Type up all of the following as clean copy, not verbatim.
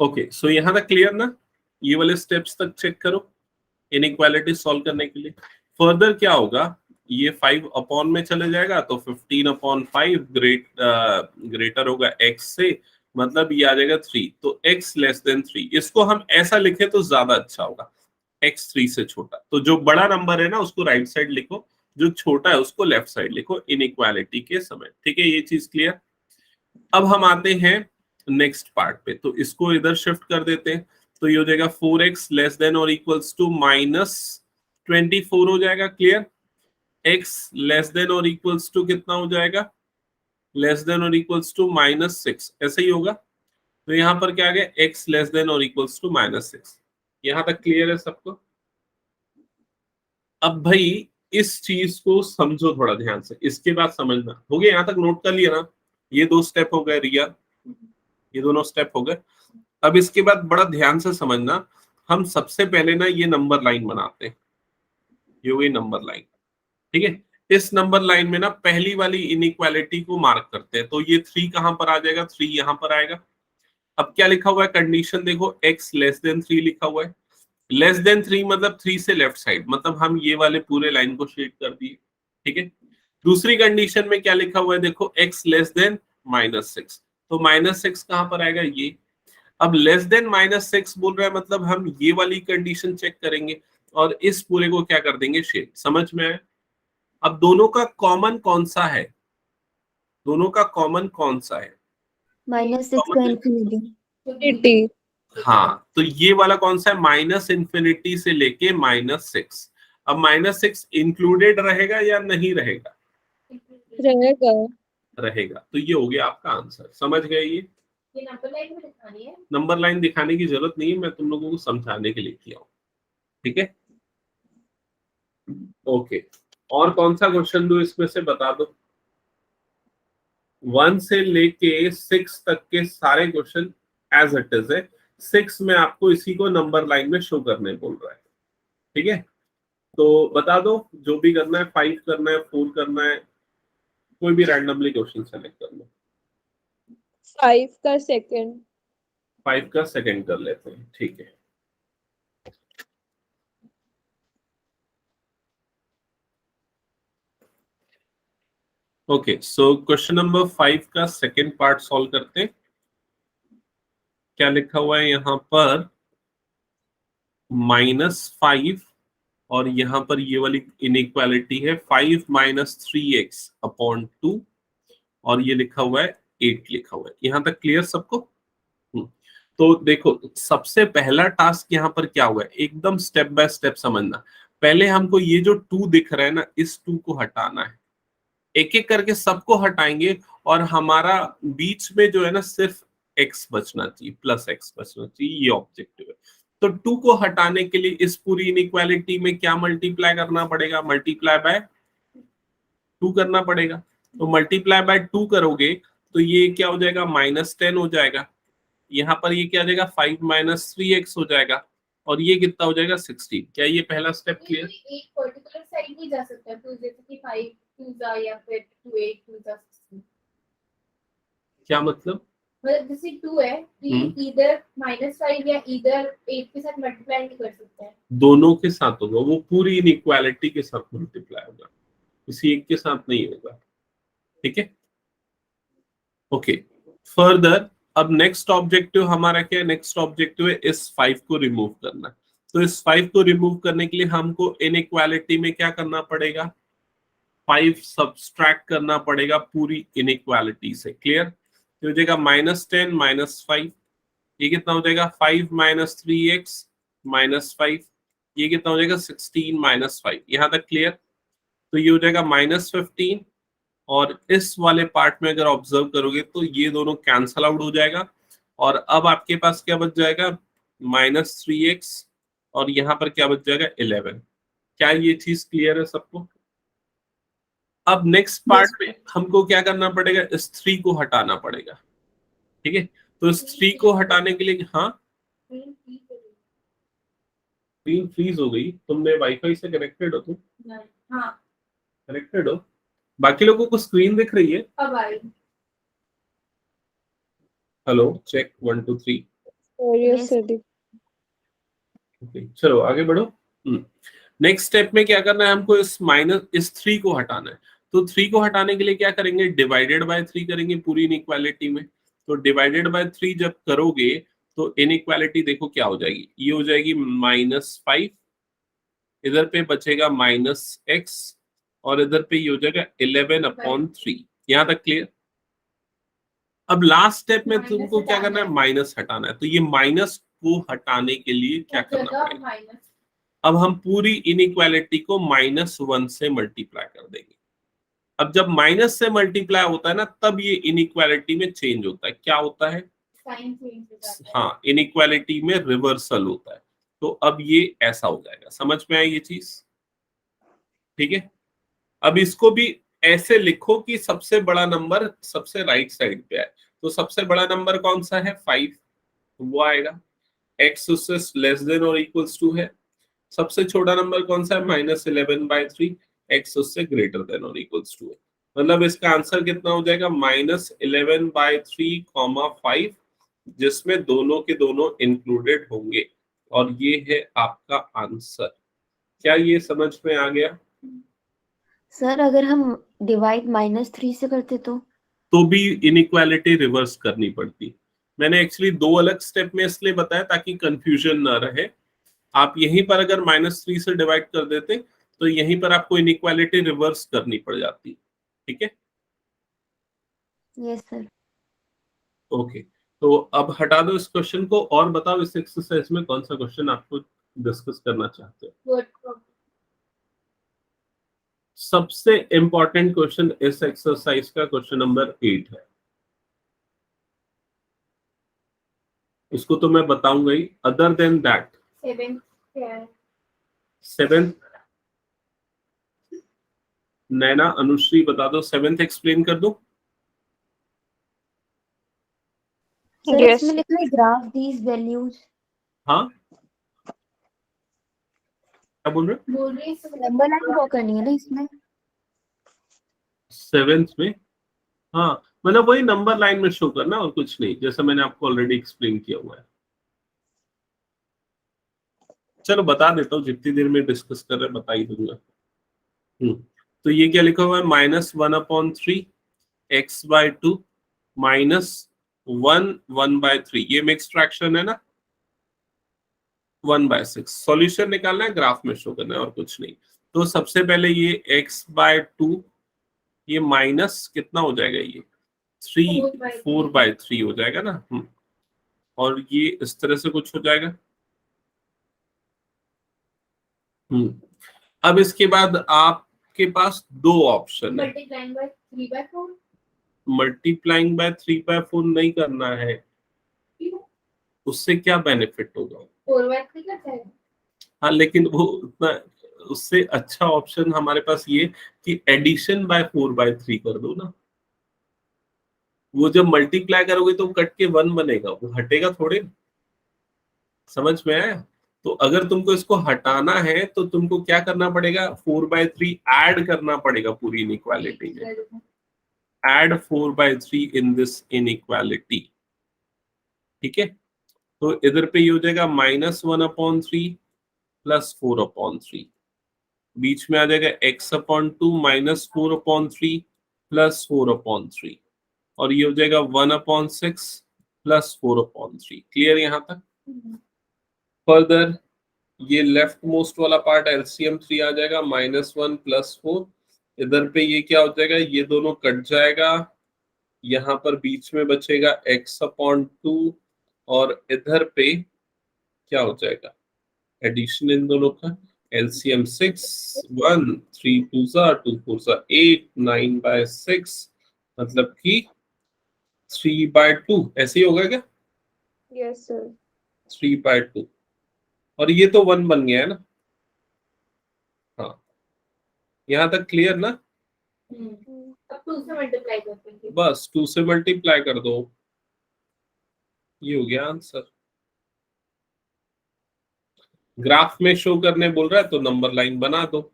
Okay, सो यहाँ तक clear ना? ये वाले स्टेप्स तक चेक करो इनइक्वालिटी सॉल्व करने के लिए। फर्दर क्या होगा, ये 5 अपॉन में चले जाएगा तो 15/5 ग्रेटर होगा x से, मतलब ये आ जाएगा 3, तो x लेस देन 3। इसको हम ऐसा लिखे तो ज्यादा अच्छा होगा, x 3 से छोटा। तो जो बड़ा नंबर है ना उसको राइट साइड लिखो, जो छोटा है उसको लेफ्ट साइड लिखो इनइक्वालिटी के समय। ठीक है, ये चीज क्लियर। अब हम आते हैं नेक्स्ट पार्ट पे, तो इसको इधर शिफ्ट कर देते हैं, तो ये हो जाएगा 4x लेस देन और इक्वल्स टू -24 हो जाएगा। क्लियर? x लेस देन और इक्वल्स टू कितना हो जाएगा? लेस देन और इक्वल्स टू -6, ऐसे ही होगा। तो यहाँ पर क्या आ गया? x लेस देन और इक्वल्स टू -6। यहाँ तक क्लियर है सबको? अब भाई इस चीज को समझो थोड़ा ध्यान से, इसके बाद समझना। हो गया? यहाँ तक नोट कर लिया ना? ये 2 स्टेप हो गए रिया, ये दोनों स्टेप हो गए। अब इसके बाद बड़ा ध्यान से समझना, हम सबसे पहले ना ये नंबर लाइन बनाते हैं, ये हुई नंबर लाइन। ठीक है, इस नंबर लाइन में ना पहली वाली इनइक्वालिटी को मार्क करते हैं, तो ये 3 कहां पर आ जाएगा? 3 यहां पर आएगा। अब क्या लिखा हुआ है? कंडीशन देखो, x लेस देन 3 लिखा हुआ है। लेस देन 3 मतलब 3 से लेफ्ट साइड, मतलब हम ये वाले पूरे लाइन को शेड कर दिए। ठीक है, दूसरी कंडीशन में क्या लिखा हुआ है? देखो, x लेस देन -6, तो -6 कहां पर आएगा? ये। अब लेस देन -6 बोल रहा है, मतलब हम ये वाली कंडीशन चेक करेंगे और इस पूरे को क्या कर देंगे? शेड। समझ में आया? अब दोनों का कॉमन कौन सा है? दोनों का कॉमन कौन सा है? -6 का इंफिनिटी। हाँ, तो ये वाला कौन सा है? -इंफिनिटी से लेके -6। अब -6 इंक्लूडेड रहेगा या नहीं रहेगा? रहेगा। रहेगा। तो ये हो गया आपका आंसर। समझ गए? ये नंबर लाइन में दिखानी है। नंबर लाइन दिखाने की जरूरत नहीं है, मैं तुम लोगों को समझाने के लिए किया हूँ। ठीक है, ओके। और कौन सा क्वेश्चन दूं इसमें से? बता दो। 1 से लेके 6 तक के सारे क्वेश्चन एज इट इज है। 6 में आपको इसी को नंबर लाइन में शो करने बोल रहा है। ठीक है, तो बता दो जो भी करना है। 5 करना है, 4 करना है, कोई भी रैंडमली क्वेश्चन सेलेक्ट कर लो। 5 का सेकंड। 5 का सेकंड कर लेते हैं। ठीक है, ओके। सो क्वेश्चन नंबर 5 का सेकंड पार्ट सॉल्व करते हैं। क्या लिखा हुआ है यहाँ पर? -5 और यहाँ पर ये वाली इनइक्वालिटी है 5 - 3x/2 और ये लिखा हुआ है 8 लिखा हुआ है। यहाँ तक क्लियर सबको? तो देखो, सबसे पहला टास्क यहाँ पर क्या हुआ है, एकदम स्टेप बाय स्टेप समझना। पहले हमको ये जो 2 दिख रहा है ना, इस 2 को हटाना है। एक एक करके सबको हटाएंगे और हमारा बीच में जो है ना सिर्फ x बचना चाहिए, +x बचना चाहिए, ये ऑब्जेक्टिव है। तो 2 को हटाने के लिए इस पूरी इनइक्वालिटी में क्या मल्टीप्लाई करना पड़ेगा? मल्टीप्लाई बाय 2 करना पड़ेगा। तो मल्टीप्लाई बाय 2 करोगे तो ये क्या हो जाएगा? -10 हो जाएगा। यहाँ पर ये क्या आ जाएगा? 5 - 3x हो जाएगा और ये कितना हो जाएगा? 16। क्या ये पहला स्टेप क्लियर? एक पर्टिकुलर साइड नहीं जा सकता, तो जैसे कि 5 2 जा या फिर 2 8 2 जा। क्या मतलब? मतलब जैसे 2 है तो इधर -5 या इधर 8 के साथ मल्टीप्लाई नहीं कर सकते हैं। दोनों के साथ होगा, वो पूरी इनइक्वालिटी के साथ मल्टीप्लाई होगा, किसी एक के साथ नहीं होगा। ठीक है, ओके। फर्दर अब नेक्स्ट ऑब्जेक्टिव हमारा क्या है? नेक्स्ट ऑब्जेक्टिव है इस 5 को रिमूव करना। तो इस 5 को रिमूव करने के लिए हमको इनइक्वालिटी में क्या करना पड़ेगा? 5 सब्सट्रैक्ट करना पड़ेगा पूरी इनइक्वालिटी से। क्लियर? तो हो जाएगा -10 - 5, ये कितना हो जाएगा? 5 - 3x -5, ये कितना हो जाएगा? 16 - 5। यहाँ तक क्लियर? तो ये हो जाएगा -15 और इस वाले पार्ट में अगर ऑब्जर्व करोगे तो ये दोनों कैंसल आउट हो जाएगा और अब आपके पास क्या बच जाएगा? -3x और यहाँ पर क्या बच जाएगा? 11। क्या ये चीज क्लियर है सबको? अब नेक्स्ट पार्ट में हमको क्या करना पड़ेगा? इस 3 को हटाना पड़ेगा। ठीक है, तो इस 3 को हटाने के लिए, हाँ स्क्रीन फ्रीज हो गई। तुमने वाईफाई से कनेक्टेड हो? तुम हाँ कनेक्टेड हो? बाकी लोगों को स्क्रीन दिख रही है? अब आई। Hello, check 1 2 3। और ये Yes. सदी Okay, चलो आगे बढ़ो। नेक्स्ट स्टेप में क्या करना है हमको, इस 3 को हटाना है। तो 3 को हटाने के लिए क्या करेंगे, डिवाइडेड बाय 3 करेंगे पूरी इनइक्वालिटी में। तो डिवाइडेड बाय 3 जब करोगे तो इनइक्वालिटी देखो क्या हो जाएगी, ये हो जाएगी -5, इधर पे बचेगा -x, और इधर पे ये हो जाएगा 11/3। यहां तक क्लियर। अब लास्ट स्टेप में माइनस तुमको क्या हटाना करना है, है। माइनस हटाना है। तो ये माइनस को हटाने के लिए क्या करना जगह पड़ेगा, माइनस अब हम पूरी इनइक्वालिटी को -1 से मल्टीप्लाई कर देंगे। अब जब माइनस से मल्टीप्लाई होता है ना, तब ये इनइक्वालिटी में चेंज होता है। क्या होता है, साइन चेंज हो जाता है। हाँ, इनइक्वालिटी में रिवर्सल होता है। तो अब ये ऐसा हो जाएगा, समझ में आई ये चीज? ठीक है। अब इसको भी ऐसे लिखो कि सबसे बड़ा नंबर सबसे राइट साइड पे है। तो सबसे बड़ा नंबर कौन सा है, 5, वो आएगा। x उससे लेस देन और इक्वल्स टू है। सबसे छोटा नंबर कौन सा है, -11/3, x उससे ग्रेटर देन और इक्वल्स टू है। मतलब इसका आंसर कितना हो जाएगा, -11/3, 5, जिसमें दोनों के दोनों इंक्लूडेड होंगे। और ये है आपका आंसर। क्या ये समझ में आ गया? सर अगर हम डिवाइड -3 से करते तो भी इनइक्वालिटी रिवर्स करनी पड़ती। मैंने एक्चुअली 2 अलग स्टेप में इसलिए बताया ताकि कंफ्यूजन ना रहे। आप यहीं पर अगर -3 से डिवाइड कर देते तो यहीं पर आपको इनइक्वालिटी रिवर्स करनी पड़ जाती। ठीक है, यस सर। ओके। तो अब हटा दो इस क्वेश्चन को और बताओ इस एक्सरसाइज में कौन सा क्वेश्चन आपको डिस्कस करना चाहते हो। वर्ड प्रॉब्लम सबसे इंपॉर्टेंट क्वेश्चन इस एक्सरसाइज का क्वेश्चन नंबर 8 है। इसको तो मैं बताऊंगा ही। अदर देन दैट 7 क्या है? 7th, नैना, अनुश्री बता दो, 7th एक्सप्लेन कर दो। Sir Yes. इसमें लिखा है ग्राफ दीज वैल्यूज। हाँ, क्या बोल रहे हो? बोल रही है सब नंबर लाइन ड्रॉ करनी है ना इसमें। 7th में, हाँ, मतलब वही नंबर लाइन में शो करना और कुछ नहीं, जैसा मैंने आपको ऑलरेडी एक्सप्लेन किया हुआ है। चलो बता देता हूँ, जितनी देर में डिस्कस कर रहे हैं बता ही दूंगा। तो ये क्या लिखा हुआ है, -1/3 x/2 -1/3। ये मिक्स्ड फ्रैक्शन है ना, 1/6। सॉल्यूशन निकालना है, ग्राफ में शो करना है और कुछ नहीं। तो सबसे पहले ये x/2, ये माइनस कितना हो जाएगा, ये 4/3 हो जाएगा ना। और ये इस तरह से कुछ हो जाएगा। अब इसके बाद आपके पास 2 ऑप्शन है। मल्टीप्लाइंग बाय 3/4 मल्टीप्लाइंग बाय 3/4 नहीं करना है, उससे क्या बेनिफिट होगा? 4/3 करता है। हाँ, लेकिन वो उतना, उससे अच्छा ऑप्शन हमारे पास ये कि एडिशन बाय 4/3 कर दो ना। वो जब मल्टीप्लाई करोगे तो कट के 1 बनेगा, वो हटेगा थोड़े। समझ में आया? तो अगर तुमको इसको हटाना है तो तुमको क्या करना पड़ेगा, 4/3 ऐड करना पड़ेगा पूरी इनइक्वालिटी में। Add 4/3 in this inequality. ठीक है, तो इधर पे ये हो जाएगा -1/3 +4/3। बीच में आ जाएगा x/2 -4/3 +4/3। और ये हो जाएगा 1/6 +4/3। क्लियर यहां तक? फर्दर ये लेफ्ट मोस्ट वाला पार्ट एलसीएम 3 आ जाएगा, -1 +4। इधर पे ये क्या हो जाएगा, ये दोनों कट जाएगा। यहाँ पर बीच में बचेगा x/2, और इधर पे क्या हो जाएगा, एडिशन इन दोनों का। एलसीएम 6, 1 3 2 2 4 8, 9/6, मतलब कि 3/2। ऐसे ही होगा क्या, Yes, sir. 3/2। और ये तो 1 बन गया है ना। हाँ, यहाँ तक क्लियर ना? अब 2 से मल्टीप्लाई करते हैं। बस 2 से मल्टीप्लाई कर दो, ये हो गया आंसर। ग्राफ में शो करने बोल रहा है तो नंबर लाइन बना दो।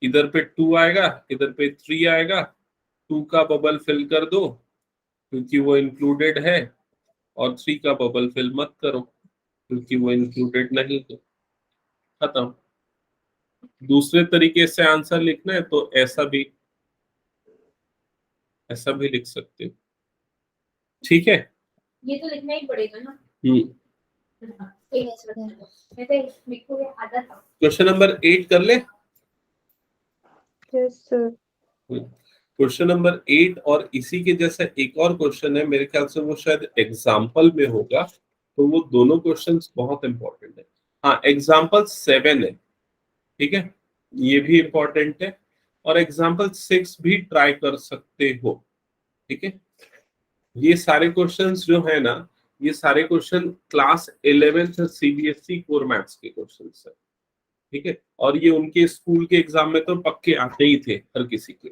इधर पे 2 आएगा, इधर पे 3 आएगा। 2 का बबल फिल कर दो क्योंकि वो इंक्लूडेड है। और 3 का बबल फिल मत करो क्योंकि वो इंक्लूडेड नहीं है, खत्म। दूसरे तरीके से आंसर लिखना है तो ऐसा भी लिख सकते हो, ठीक है। ये तो लिखना ही पड़ेगा ना। Yes, sir. मैं तो लिखो ये आधा था। क्वेश्चन नंबर 8 कर ले। Yes, sir. क्वेश्चन नंबर 8 और इसी के जैसा एक और क्वेश्चन है, मेरे ख्याल से वो शायद एग्जाम्पल में होगा, तो वो दोनों क्वेश्चंस बहुत इंपॉर्टेंट है। हाँ, एग्जाम्पल 7 है, ठीक है, ये भी इंपॉर्टेंट है, और एग्जाम्पल 6 भी ट्राई कर सकते हो, ठीक है। ये सारे क्वेश्चंस जो है ना, ये सारे question class 11th CBSE core maths के क्वेश्चंस है, ठीक है, और ये उनके स्कूल के एग्जाम में तो पक्के आते ही थे हर किसी के।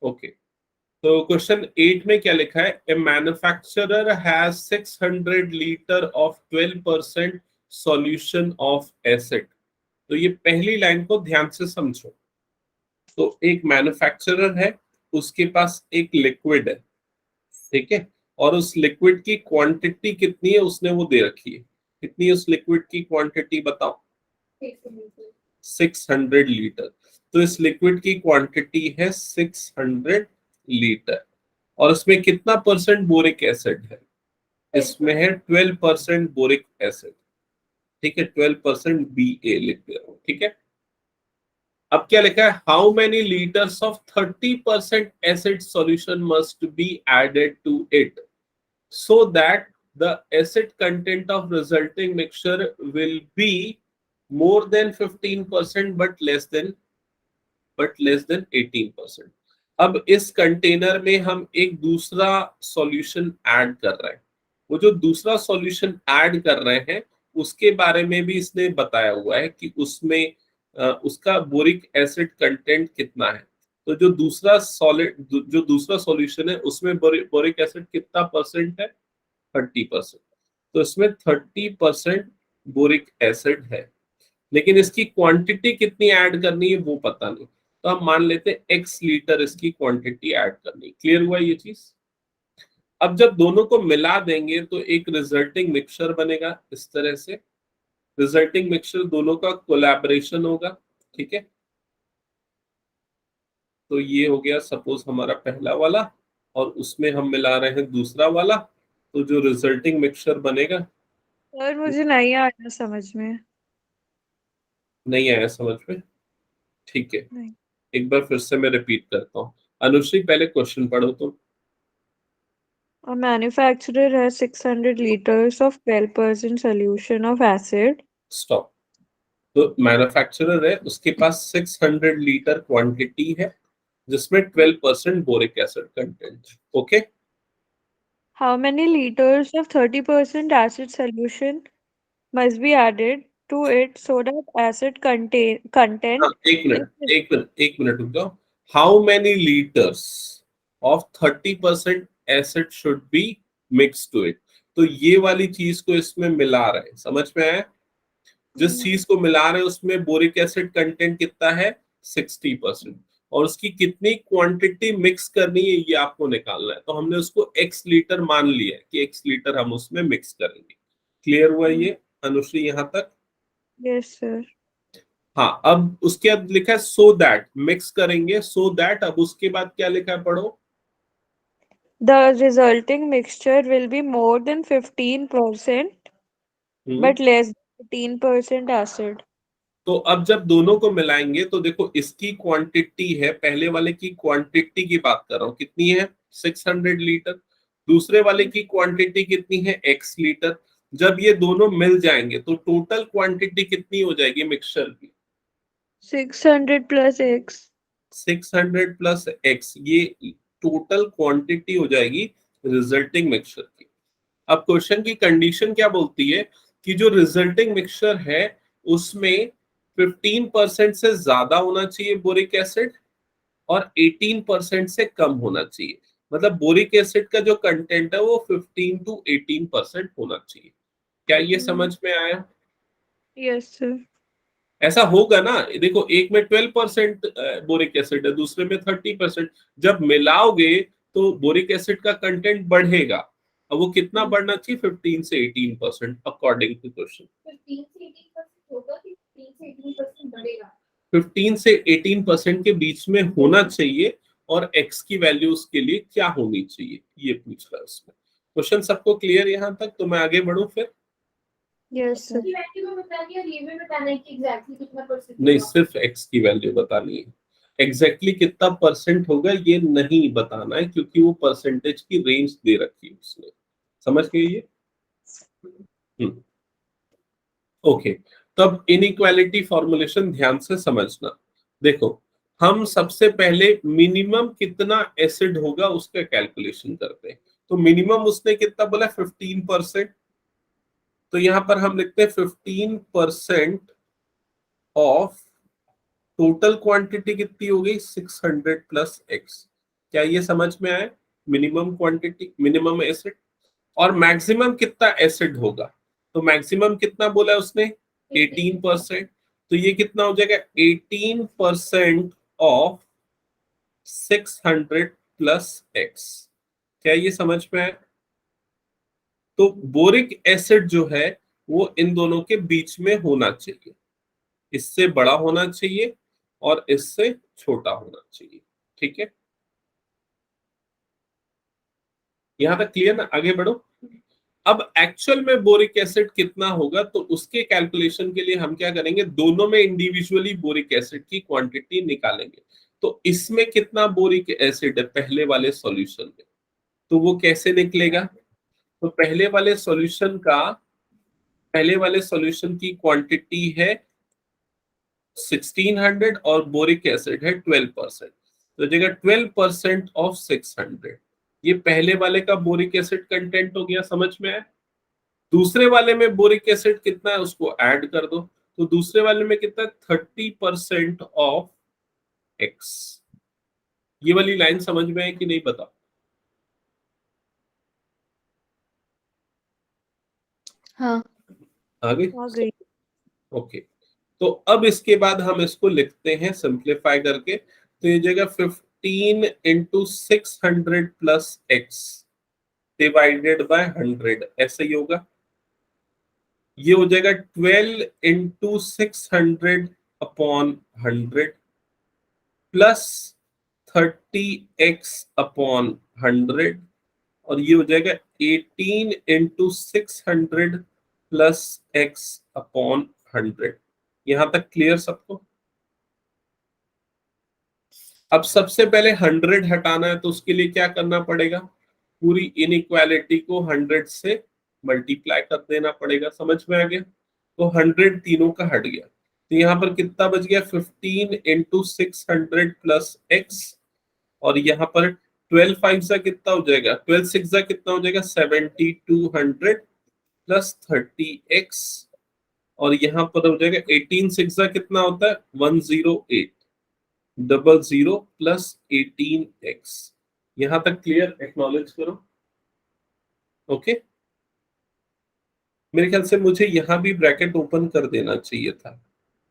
ओके, तो क्वेश्चन 8 में क्या लिखा है, a manufacturer has 600 litre of 12% solution of acid. तो ये पहली लाइन को ध्यान से समझो। तो एक मैन्युफैक्चरर है, उसके पास एक लिक्विड है, ठीक है, और उस लिक्विड की क्वांटिटी कितनी है उसने वो दे रखी है। कितनी है उस लिक्विड की क्वांटिटी बताओ? 600 लीटर। तो इस लिक्विड की क्वांटिटी है 600 लीटर, और उसमें कितना परसेंट बोरिक एसिड है? इसमें है 12% बोरिक एसिड, ठीक है, 12% BA लिख दे रहा हूं, ठीक है। अब क्या लिखा है, how many litres of 30% acid solution must be added to it so that the acid content of resulting mixture will be more than 15% but less than 18%। अब इस कंटेनर में हम एक दूसरा सॉल्यूशन ऐड कर रहे हैं। वो जो दूसरा सॉल्यूशन ऐड कर रहे हैं उसके बारे में भी इसने बताया हुआ है कि उसमें उसका बोरिक एसिड कंटेंट कितना है। तो जो दूसरा सॉल्यूशन है उसमें बोरिक एसिड कितना परसेंट है? 30%। तो इसमें 30% बोरिक एसिड है, लेकिन इसकी क्वांटिटी कितनी ऐड करनी है वो पता नहीं। तो हम मान लेते हैं x लीटर इसकी क्वांटिटी ऐड करनी। क्लियर हुआ ये चीज? अब जब दोनों को मिला देंगे तो एक रिजल्टिंग मिक्सचर बनेगा इस तरह से। रिजल्टिंग मिक्सचर दोनों का कोलैबोरेशन होगा, ठीक है। तो ये हो गया सपोज हमारा पहला वाला, और उसमें हम मिला रहे हैं दूसरा वाला, तो जो रिजल्टिंग मिक्सचर बनेगा। सर मुझे नहीं आया समझ में। नहीं आया समझ में? ठीक है, नहीं। एक बार फिर से मैं रिपीट करता हूँ। अनुश्री पहले क्वेश्चन पढ़ो तुम। A manufacturer has 600 liters of 12% solution of acid. Stop. तो मैन्युफैक्चरर है, उसके पास 600 लीटर क्वांटिटी है जिसमें 12% boric acid content. Okay, How many liters of 30% acid solution must be added to it so that acid content एक minute रुक जाओ। How many litres of 30% acid should be mix to it. तो ये वाली चीज को इसमें मिला रहे हैं, समझ में आया? जिस चीज को मिला रहे हैं उसमें बोरिक एसिड कंटेंट कितना है? 60%, और उसकी कितनी क्वांटिटी मिक्स करनी है ये आपको निकालना है। तो हमने उसको x लीटर मान लिया है कि x लीटर हम उसमें मिक्स करेंगे। क्लियर हुआ ये अनुश्री यहाँ तक? Yes, sir. हाँ, अब उसके बाद लिखा है सो दैट, मिक्स करेंगे सो दैट। अब उसके बाद क्या लिखा है पढ़ो। The resulting mixture will be more than 15% but less than 18% acid. तो अब जब दोनों को मिलाएंगे तो देखो इसकी क्वांटिटी है, पहले वाले की क्वांटिटी की बात कर रहा हूँ, कितनी है? 600 लीटर। दूसरे वाले की क्वांटिटी कितनी है? x litre. जब ये दोनों मिल जाएंगे तो टोटल क्वांटिटी कितनी हो जाएगी मिक्सचर की? 600 plus x. 600 प्लस x, ये टोटल क्वांटिटी हो जाएगी रिजल्टिंग मिक्सचर की। अब क्वेश्चन की कंडीशन क्या बोलती है कि जो रिजल्टिंग मिक्सचर है उसमें 15% से ज्यादा होना चाहिए बोरिक एसिड और 18% से कम होना चाहिए। मतलब बोरिक एसिड का जो कंटेंट है वो 15 to 18% होना चाहिए। क्या ये समझ में आया? Yes, sir. ऐसा होगा ना, देखो एक में 12% बोरिक एसिड है, दूसरे में 30%। जब मिलाओगे तो बोरिक एसिड का कंटेंट बढ़ेगा अब वो कितना बढ़ना चाहिए? 15 से 18% अकॉर्डिंग टू क्वेश्चन। 15 से 18% होगा कि 15 से 18% बढ़ेगा? 15 से 18% के बीच में होना चाहिए, और x की वैल्यू उसके लिए क्या होनी चाहिए, ये पूछ रहा है उसमें। क्वेश्चन सबको क्लियर यहाँ तक? तो मैं आगे बढ़ूं फिर? Yes, sir. की वैल्यू में बतानी है और ये भी बताना है कि एग्जैक्टली कितना परसेंट नहीं, सिर्फ x की वैल्यू बतानी है। एग्जैक्टली कितना परसेंट होगा ये नहीं बताना है, क्योंकि वो परसेंटेज की रेंज दे रखी है उसने। समझ गए ये? ओके, तब इनइक्वालिटी फॉर्मुलेशन ध्यान से समझना। देखो, हम सबसे पहले मिनिमम कितना एसिड होगा उसका कैलकुलेशन करते हैं। तो मिनिमम उसने कितना बोला? 15%। तो यहां पर हम लिखते हैं 15% ऑफ टोटल क्वांटिटी कितनी हो गई? 600 प्लस एक्स। क्या ये समझ में आया? Minimum quantity, minimum acid. और मैक्सिमम कितना एसिड होगा? तो मैक्सिमम कितना बोला उसने? 18%। तो ये कितना हो जाएगा? 18% ऑफ 600 प्लस एक्स। क्या ये समझ में आया? तो बोरिक एसिड जो है वो इन दोनों के बीच में होना चाहिए, इससे बड़ा होना चाहिए और इससे छोटा होना चाहिए। ठीक है, यहां तक क्लियर ना? आगे बढ़ो। अब एक्चुअल में बोरिक एसिड कितना होगा, तो उसके कैलकुलेशन के लिए हम क्या करेंगे? दोनों में इंडिविजुअली बोरिक एसिड की क्वांटिटी निकालेंगे। तो इसमें कितना बोरिक एसिड है पहले वाले सॉल्यूशन में, तो वो कैसे निकलेगा? तो पहले वाले सॉल्यूशन की क्वांटिटी है 1600 और बोरिक एसिड है 12%। तो जगह 12% ऑफ 600, ये पहले वाले का बोरिक एसिड कंटेंट हो गया। समझ में आया? दूसरे वाले में बोरिक एसिड कितना है उसको ऐड कर दो। तो दूसरे वाले में कितना है? 30% ऑफ एक्स। ये वाली लाइन समझ में है कि नहीं बताओ? हाँ। आगे? आ गई. ओके, तो अब इसके बाद हम इसको लिखते हैं सिंप्लीफाई करके। तो ये जगह 15 into 600 plus x divided by 100, ऐसे ही होगा। ये हो जाएगा 12 into 600 upon 100 plus 30x upon 100, और ये हो जाएगा 18 इंटू 600 प्लस x अपॉन 100। यहां तक क्लियर सबको? अब सबसे पहले 100 हटाना है, तो उसके लिए क्या करना पड़ेगा? पूरी इनइक्वालिटी को 100 से मल्टीप्लाई कर देना पड़ेगा। समझ में आ गया? तो 100 तीनों का हट गया, तो यहाँ पर कितना बच गया? 15 इंटू 600 प्लस एक्स, और यहाँ पर 12 5 सा कितना हो जाएगा? 12 6 सा कितना हो जाएगा? 7200 प्लस 30x, और यहाँ पर हो जाएगा 18 6 सा कितना होता है? 108 00 प्लस 18x। यहां तक क्लियर? एक्नॉलेज करो। ओके, मेरे ख्याल से मुझे यहां भी ब्रैकेट ओपन कर देना चाहिए था,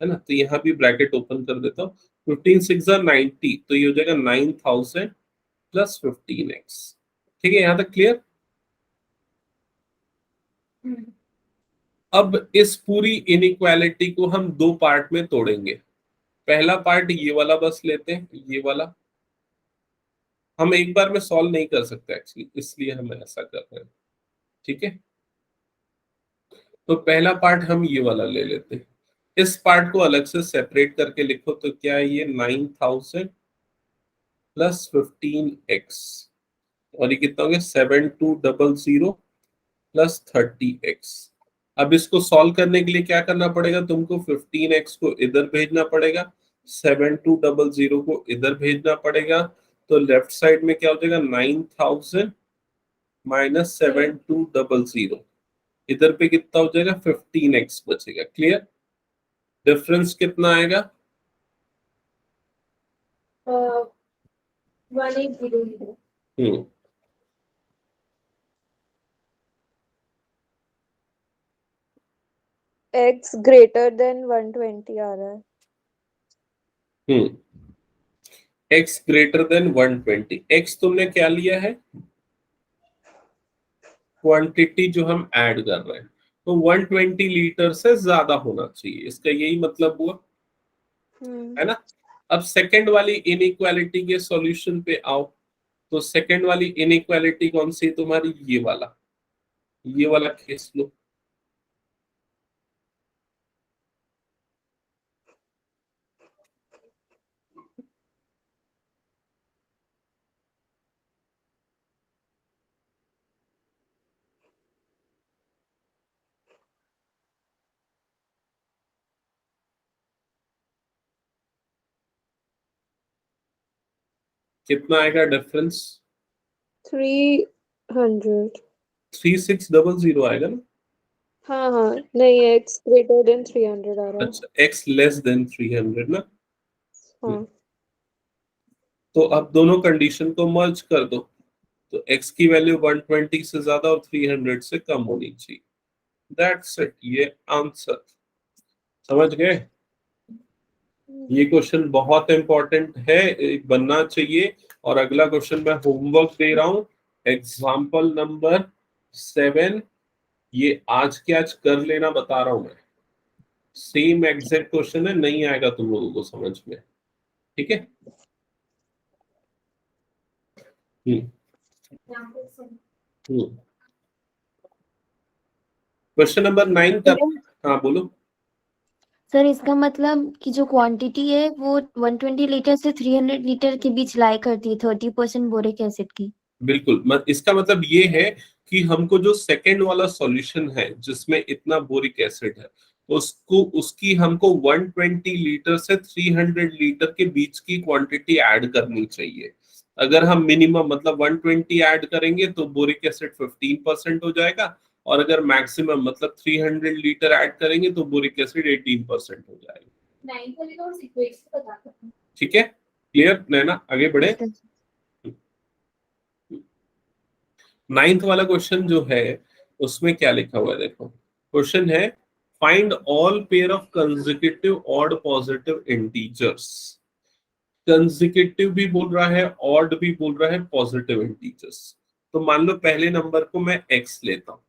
है ना? तो यहां भी ब्रैकेट ओपन कर देता हूँ। 15 6 90, तो ये हो जाएगा 9000 प्लस 15x। ठीक है, यहां तक क्लियर? अब इस पूरी इनइक्वालिटी को हम दो पार्ट में तोड़ेंगे। पहला पार्ट ये वाला बस लेते हैं, ये वाला हम एक बार में सॉल्व नहीं कर सकते एक्चुअली, इसलिए हम ऐसा कर रहे हैं। ठीक है, तो पहला पार्ट हम ये वाला ले लेते हैं। इस पार्ट को अलग से सेपरेट करके लिखो, तो क्या है ये? 9000 प्लस 15x, और ये कितना हो गया? 7200 प्लस 30x। अब इसको सॉल्व करने के लिए क्या करना पड़ेगा तुमको? 15x को इधर भेजना पड़ेगा, 7200 को इधर भेजना पड़ेगा। तो लेफ्ट साइड में क्या हो जाएगा? 9000 माइनस 7200, इधर पे कितना हो जाएगा? 15x बचेगा। क्लियर? डिफरेंस कितना आएगा? 1800। हम्म X greater than 120 आ रहा है. x greater then 120। x तुमने क्या लिया है? क्वांटिटी जो हम ऐड कर रहे हैं, तो 120 लीटर से ज्यादा होना चाहिए, इसका यही मतलब हुआ, है ना। अब सेकंड वाली इनइक्वालिटी के सॉल्यूशन पे आओ, तो सेकंड वाली इनइक्वालिटी कौन सी है तुम्हारी, ये वाला केस लो। कितना आएगा डिफरेंस, 300। 3600 आएगा ना। हाँ हाँ, नहीं, x greater than 300 आ रहा है। अच्छा, x लेस देन 300 ना। हाँ, तो अब दोनों कंडीशन को मर्ज कर दो, तो x की वैल्यू 120 से ज्यादा और 300 से कम होनी चाहिए। दैट्स इट, ये आंसर। समझ गए। ये क्वेश्चन बहुत इंपॉर्टेंट है, बनना चाहिए। और अगला क्वेश्चन मैं होमवर्क दे रहा हूं, एग्जाम्पल नंबर 7, ये आज के आज कर लेना, बता रहा हूं मैं। सेम एग्जैक्ट क्वेश्चन है, नहीं आएगा तुम लोगों को समझ में, ठीक है। क्वेश्चन नंबर 9 का, हाँ बोलो। सर इसका मतलब कि जो क्वांटिटी है वो 120 लीटर से 300 लीटर के बीच लाई करती है 30% बोरिक एसिड की। बिल्कुल, इसका मतलब ये है कि हमको जो सेकंड वाला सॉल्यूशन है जिसमें इतना बोरिक एसिड है, उसकी हमको 120 लीटर से 300 लीटर के बीच की क्वांटिटी ऐड करनी चाहिए। अगर हम मिनिमम मतलब 120 ऐड करेंगे तो बोरिक एसिड 15% हो जाएगा, और अगर मैक्सिमम मतलब 300 लीटर ऐड करेंगे तो बोरिक एसिड 18% हो जाएगा। 9 वाले को इक्वेशन बता सकते हैं। ठीक है, क्लियर नैना, आगे बढ़े। 9th वाला क्वेश्चन जो है उसमें क्या लिखा हुआ है, देखो क्वेश्चन है, find all pair of consecutive odd positive integers. Consecutive भी बोल रहा है, ऑड भी बोल रहा है, पॉजिटिव इंटीजर्स। तो मान लो पहले नंबर को मैं x लेता हूं,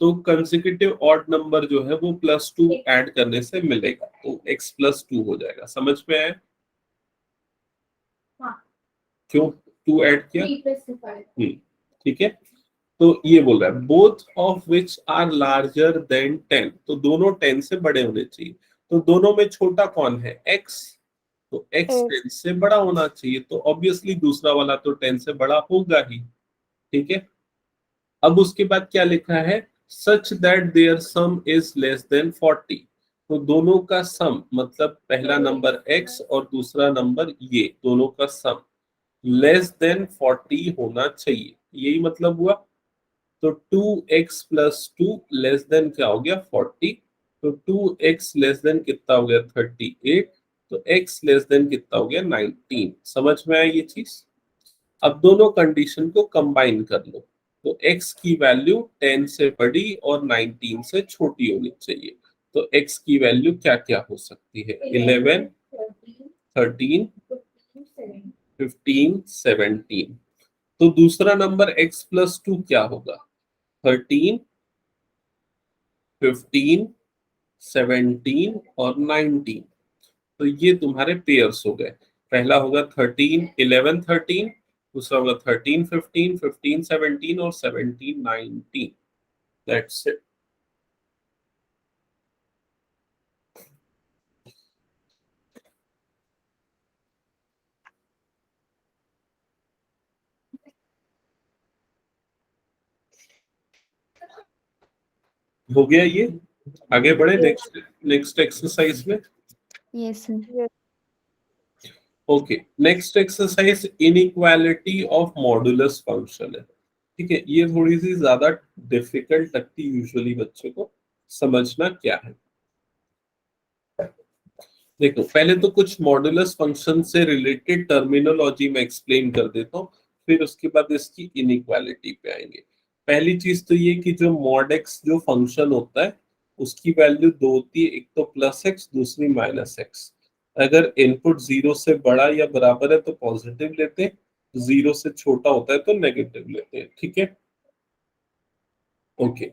तो कंसेक्यूटिव ऑड नंबर जो है वो +2 ऐड करने से मिलेगा, तो x +2 हो जाएगा। समझ में आया। हाँ। क्यों 2 ऐड किया, 3 + 5। ठीक है। तो ये बोल रहा है both of which are larger than 10, तो दोनों 10 से बड़े होने चाहिए। तो दोनों में छोटा कौन है, x, तो x 10 से बड़ा होना चाहिए, तो ऑब्वियसली दूसरा वाला तो 10 से बड़ा होगा ही, ठीक है। अब उसके बाद क्या लिखा है, such that their sum is less than 40, तो दोनों का सम मतलब पहला नंबर x और दूसरा नंबर ये दोनों का सम लेस देन 40 होना चाहिए, यही मतलब हुआ। तो 2x + 2 लेस देन क्या हो गया 40, तो 2x लेस देन कितना हो गया 38, तो x लेस देन कितना हो गया 19। समझ में आया ये चीज। अब दोनों कंडीशन को कंबाइन कर लो, तो x की वैल्यू 10 से बड़ी और 19 से छोटी होनी चाहिए। तो x की वैल्यू क्या क्या हो सकती है, 11, 13, 15, 17। तो दूसरा नंबर x + 2 क्या होगा, 13, 15, 17 और 19। तो ये तुम्हारे पेयर्स हो गए। पहला होगा 13, 11, 13, दूसरा होगा 13, 15, 15, 17 और 17, 19। That's it. हो गया ये, आगे बढ़े नेक्स्ट एक्सरसाइज में। Yes sir. Okay, next exercise inequality of modulus function है। ठीक है, ये थोड़ी सी ज्यादा डिफिकल्ट लगती यूजुअली बच्चों को, समझना क्या है। देखो पहले तो कुछ मॉडुलस फंक्शन से रिलेटेड टर्मिनोलॉजी में एक्सप्लेन कर देता हूँ, फिर उसके बाद इसकी इनइक्वालिटी पे आएंगे। पहली चीज तो ये कि जो मॉड एक्स जो फंक्शन होता है उसकी वैल्यू दो होती है, एक तो +x दूसरी -x। अगर इनपुट 0 से बड़ा या बराबर है तो पॉजिटिव लेते हैं, 0 से छोटा होता है तो नेगेटिव लेते हैं, ठीक है। ओके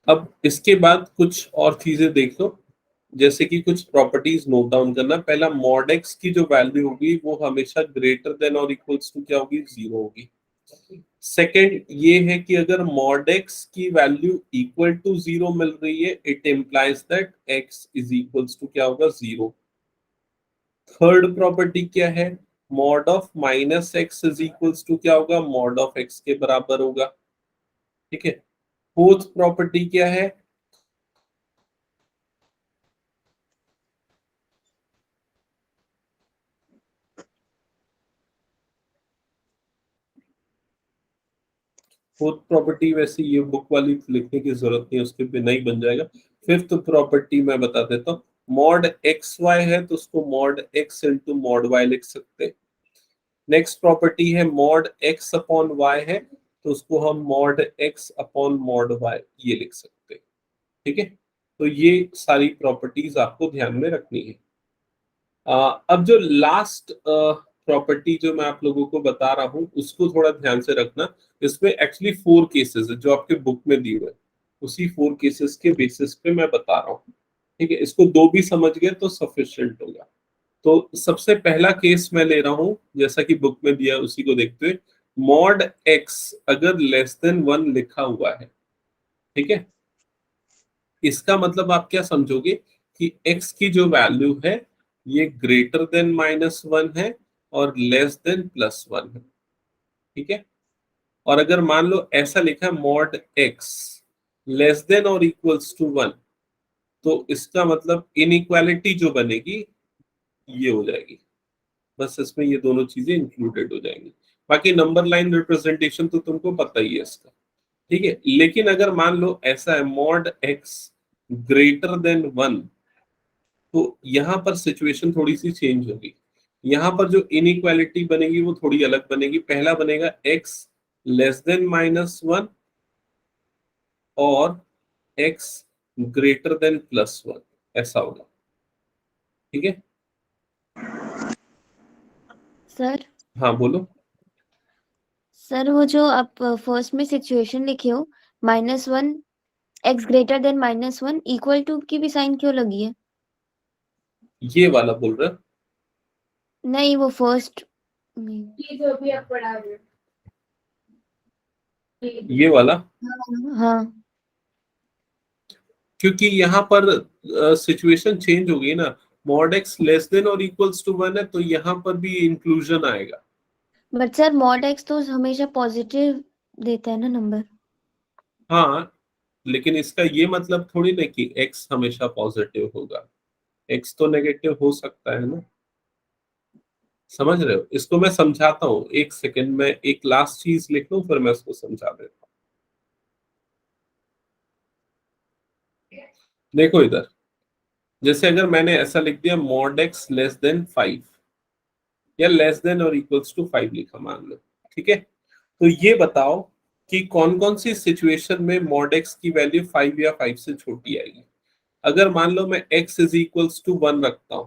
अब इसके बाद कुछ और चीजें देख लो, जैसे कि कुछ प्रॉपर्टीज नोट डाउन करना। पहला, मॉड एक्स की जो वैल्यू होगी वो हमेशा ग्रेटर देन और इक्वल्स टू क्या होगी, 0 होगी। सेकंड ये है कि अगर मॉड एक्स की वैल्यू इक्वल टू 0 मिल रही है, it implies that x is equals to क्या होगा, 0। थर्ड प्रॉपर्टी क्या है, mod of minus x is equals to क्या होगा, मॉड ऑफ एक्स के बराबर होगा। ठीक है। फोर्थ प्रॉपर्टी क्या है, फोर्थ प्रॉपर्टी वैसे ये बुक वाली लिखने की जरूरत नहीं है, उसके बिना ही बन जाएगा। फिफ्थ प्रॉपर्टी मैं बता देता हूँ, मॉड एक्स वाई है तो उसको mod x into mod y लिख सकते हैं। नेक्स्ट प्रॉपर्टी है मॉड एक्स अपॉन वाई है तो उसको हम mod x upon mod y ये लिख सकते हैं। ठीक है, तो ये सारी प्रॉपर्टीज आपको ध्यान में रखनी है। अब जो लास्ट प्रॉपर्टी जो मैं आप लोगों को बता रहा हूं उसको थोड़ा ध्यान से रखना। इसमें एक्चुअली 4 केसेस है जो आपके बुक में दिए हुए, उसी 4 केसेस के बेसिस पे मैं बता रहा हूँ। ठीक है, इसको 2 भी समझ गए तो सफिशिएंट होगा। तो सबसे पहला केस मैं ले रहा हूं, जैसा कि बुक में दिया है उसी को देखते हुए। मॉड एक्स अगर लेस देन 1 लिखा हुआ है, ठीक है, इसका मतलब आप क्या समझोगे कि x की जो वैल्यू है ये ग्रेटर देन -1 है और लेस देन +1 है। ठीक है, और अगर मान लो ऐसा लिखा है मॉड x लेस देन और इक्वल्स टू 1, तो इसका मतलब इनइक्वालिटी जो बनेगी ये हो जाएगी। बस इसमें ये दोनों चीजें इंक्लूडेड हो जाएंगी। बाकी नंबर लाइन रिप्रेजेंटेशन तो तुमको पता ही है इसका। ठीक है, लेकिन अगर मान लो ऐसा है मॉड x ग्रेटर देन 1, तो यहां पर सिचुएशन थोड़ी सी चेंज होगी। यहां पर जो इनइक्वालिटी बनेगी वो थोड़ी अलग बनेगी। पहला बनेगा x लेस देन -1 और x ग्रेटर देन +1, ऐसा होगा। ठीक है, सर हाँ बोलो। सर वो जो आप फर्स्ट में सिचुएशन लिखे हो -1 x greater than -1 equal to की भी साइन क्यों लगी है? ये वाला बोल रहा है? नहीं, वो फर्स्ट में। ये जो भी आप पढ़ा रहे हो ये वाला, हाँ, क्योंकि यहाँ पर सिचुएशन चेंज हो गई ना। मॉड एक्स लेस देन और इक्वल्स टू 1 है तो यहाँ पर भी इंक्लूजन आएगा। बट सर मॉड x तो हमेशा पॉजिटिव देता है ना नंबर। हाँ, लेकिन इसका ये मतलब थोड़ी ना कि x हमेशा पॉजिटिव होगा, x तो नेगेटिव हो सकता है ना। समझ रहे हो? इसको मैं समझाता हूँ, एक सेकंड में एक लास्ट चीज लिख लूं फिर मैं इसको समझा देता हूँ। देखो इधर, जैसे अगर मैंने ऐसा लिख दिया मॉड एक्स लेस देन 5 या लेस देन और इक्वल्स टू 5 लिखा मान लो। ठीक है, तो ये बताओ कि कौन कौन सी सिचुएशन में मॉड एक्स की वैल्यू 5 या 5 से छोटी आएगी। अगर मान लो मैं x इज इक्वल्स टू 1 रखता हूं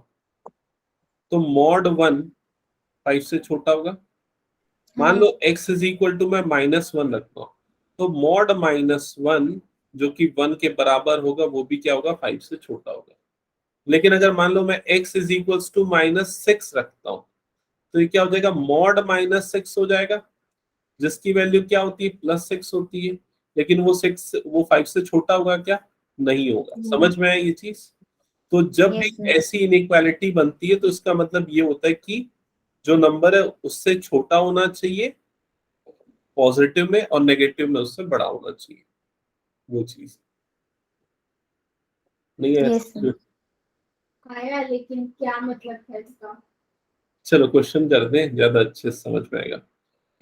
तो मॉड 1 5 से छोटा होगा। मान लो x इज इक्वल टू मैं -1 रखता हूं तो मॉड -1 जो कि 1 के बराबर होगा वो भी क्या होगा, 5 से छोटा होगा। लेकिन अगर मान लो मैं x इज इक्वल्स टू -6 रखता हूं तो ये क्या हो जाएगा, मॉड -6 हो जाएगा, जिसकी वैल्यू क्या होती है, +6 होती है। लेकिन वो 5 से छोटा होगा क्या, नहीं होगा। समझ में आई ये चीज? तो जब भी यस सर। ऐसी इनइक्वालिटी बनती है तो इसका मतलब ये होता है कि जो नंबर है उससे छोटा होना चाहिए पॉजिटिव में और नेगेटिव में उससे बड़ा होना चाहिए। वो चीज नहीं है यस सर। आया, लेकिन क्या मतलब है इसका? चलो क्वेश्चन कर दें, ज्यादा अच्छे से समझ में आएगा।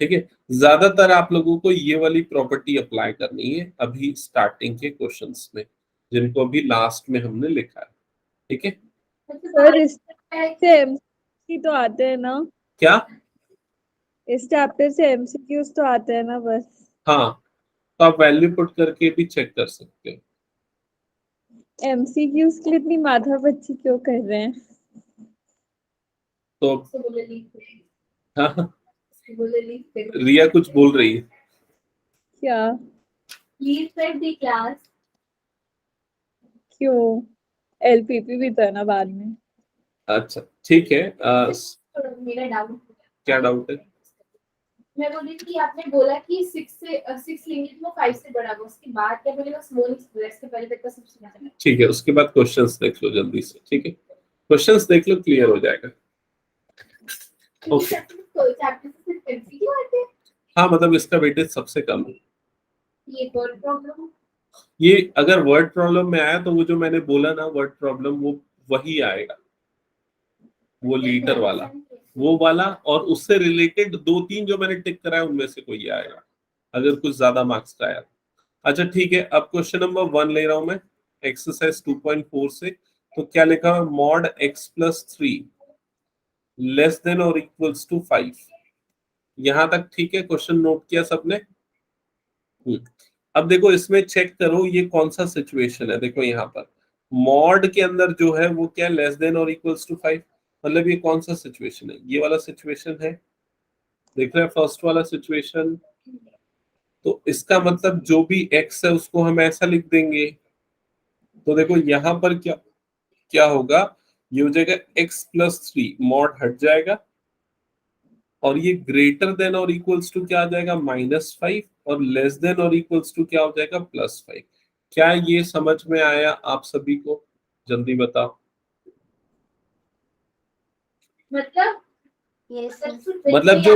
ठीक है, ज्यादातर आप लोगों को ये वाली प्रॉपर्टी अप्लाई करनी है अभी स्टार्टिंग के क्वेश्चंस में, जिनको अभी लास्ट में हमने लिखा है। ठीक है, सर इस से एमसीक्यू तो आते हैं ना? क्या? इस चैप्टर से एमसीक्यूज तो आते हैं ना बस? हाँ, तो आप वैल्यू पुट करके भी चेक कर सकते हो। एमसीक्यूज के लिए इतनी माथा पच्ची क्यों कर रहे हैं? तो Similarly, हाँ, similarly, रिया कुछ बोल रही है। क्या? please set the class. क्यों? LPP भी तो है ना बाद में। अच्छा ठीक है। मेरा डाउट क्या डाउट है? मैं बोल रही थी कि आपने बोला कि 6 लेंगे तो 5 से बड़ा होगा, उसके बाद क्या बोलेगा? स्मॉल एक्सप्रेस के पहले तक का सब सुना था। ठीक है, उसके बाद क्वेश्चंस देख लो जल्दी से। ठीक है, क्वेश्चंस देख लो, क्लियर हो जाएगा। Okay. चैप्टर से सिर्फ एमसीक्यू आते हैं। हाँ, मतलब इसका वेटेज सबसे कम है। ये वर्ड प्रॉब्लम ये अगर वर्ड प्रॉब्लम में आया तो वो जो मैंने बोला ना वर्ड प्रॉब्लम, वो वही आएगा, वो लीटर वाला, वो वाला, और उससे रिलेटेड 2-3 जो मैंने टिक कराया उनमें से कोई आएगा अगर कुछ ज्यादा मार्क्स का आया। अच्छा ठीक है, अब क्वेश्चन नंबर 1 ले रहा हूं मैं, एक्सरसाइज 2.4 से। तो क्या लिखा है? मॉड x+3 लेस देन और इक्वल्स टू 5। यहां तक ठीक है? क्वेश्चन नोट किया सबने? अब देखो इसमें चेक करो ये कौन सा सिचुएशन है। देखो यहाँ पर मॉड के अंदर जो है वो क्या, लेस देन और इक्वल्स टू 5। मतलब ये कौन सा सिचुएशन है? ये वाला सिचुएशन है, देख रहे हैं, फर्स्ट वाला सिचुएशन। तो इसका मतलब जो भी x है उसको हम ऐसा लिख देंगे। तो देखो यहाँ पर क्या क्या होगा, ये हो जाएगा x+3, मॉड हट जाएगा, और ये ग्रेटर देन और इक्वल्स टू क्या आ जाएगा? -5, और लेस देन और इक्वल्स टू क्या हो जाएगा? +5। क्या ये समझ में आया आप सभी को? जल्दी बताओ। मतलब यस मतलब जो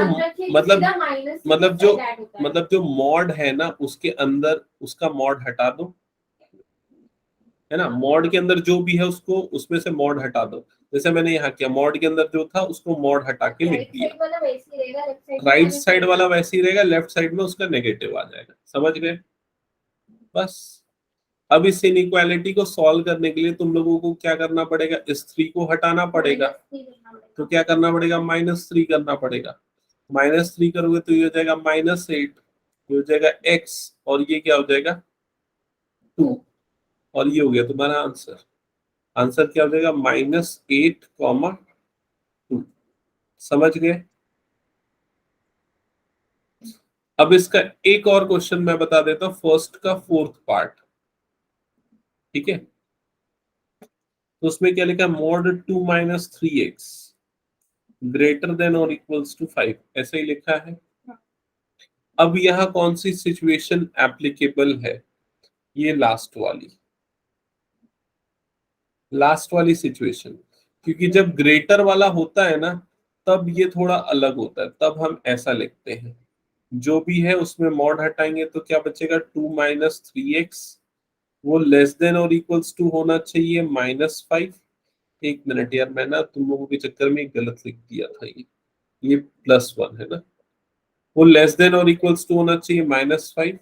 माइनस मतलब जो मॉड है ना उसके अंदर उसका मॉड हटा दो, है ना। मॉड के अंदर जो भी है उसको उसमें से मॉड हटा दो। जैसे मैंने यहाँ किया, मॉड के अंदर जो था उसको मॉड हटा के लिख दिया। वाला वैसे ही रहेगा, राइट साइड वाला वैसे ही रहेगा, लेफ्ट साइड में उसका नेगेटिव आ जाएगा। समझ गए? बस अब इस इनइक्वालिटी को सॉल्व करने के लिए तुम लोगों को क्या करना पड़ेगा? इस 3 को हटाना पड़ेगा। तो क्या करना पड़ेगा? -3 करना पड़ेगा। -3 करोगे तो ये हो जाएगा -8, ये हो जाएगा x, और ये क्या हो जाएगा? 2, और ये हो गया तुम्हारा आंसर। आंसर क्या हो जाएगा? -8, 2। समझ गए? अब इसका एक और क्वेश्चन मैं बता देता हूं, फर्स्ट का 4th पार्ट। ठीक है, तो उसमें क्या लिखा? मॉड 2 - 3x ग्रेटर देन और इक्वल्स टू 5, ऐसे ही लिखा है। अब यहाँ कौन सी सिचुएशन एप्लीकेबल है? ये लास्ट वाली सिचुएशन, क्योंकि जब ग्रेटर वाला होता है ना तब ये थोड़ा अलग होता है, तब हम ऐसा लिखते हैं। जो भी है उसमें मॉड हटाएंगे तो क्या बचेगा? 2 - 3x, वो लेस देन और इक्वल्स टू होना चाहिए -5। एक मिनट यार, मैं ना तुम लोगों के चक्कर में गलत लिख दिया था। ये +1 है ना, वो लेस देन और इक्वल्स टू होना चाहिए -5।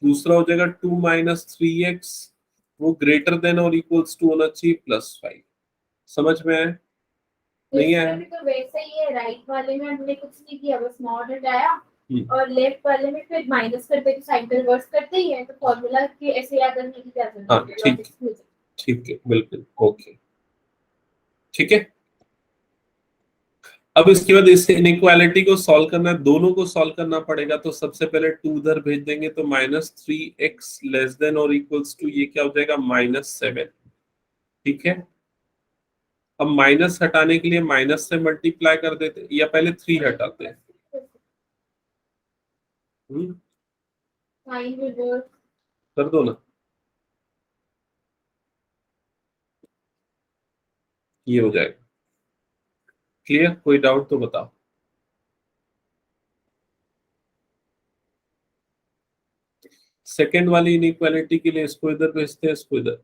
दूसरा हो जाएगा 2 - 3x, वो ग्रेटर देन और इक्वल्स टू होना चाहिए +5। समझ में आया? नहीं आया? तो वैसे ही है, राइट वाले में हमने कुछ नहीं किया, बस मॉड हटाया, और लेफ्ट वाले में फिर माइनस करते तो साइन रिवर्स करते ही है, तो फॉर्मूला के ऐसे याद करने की क्या जरूरत हाँ, है? ठीक है, बिल्कुल ओके, ठीक है। अब इसके बाद इस इनइक्वालिटी को सॉल्व करना है, दोनों को सॉल्व करना पड़ेगा। तो सबसे पहले 2 उधर भेज देंगे तो -3x लेस देन और इक्वल्स टू ये क्या हो जाएगा? -7। ठीक है, अब माइनस हटाने के लिए माइनस से मल्टीप्लाई कर देते, या पहले 3 हटाते हैं। साइन रिवर्स कर दो ना, ये हो जाएगा। क्लियर? कोई डाउट तो बताओ। सेकेंड वाली इनइक्वालिटी के लिए इसको इधर भेजते हैं, इसको इधर।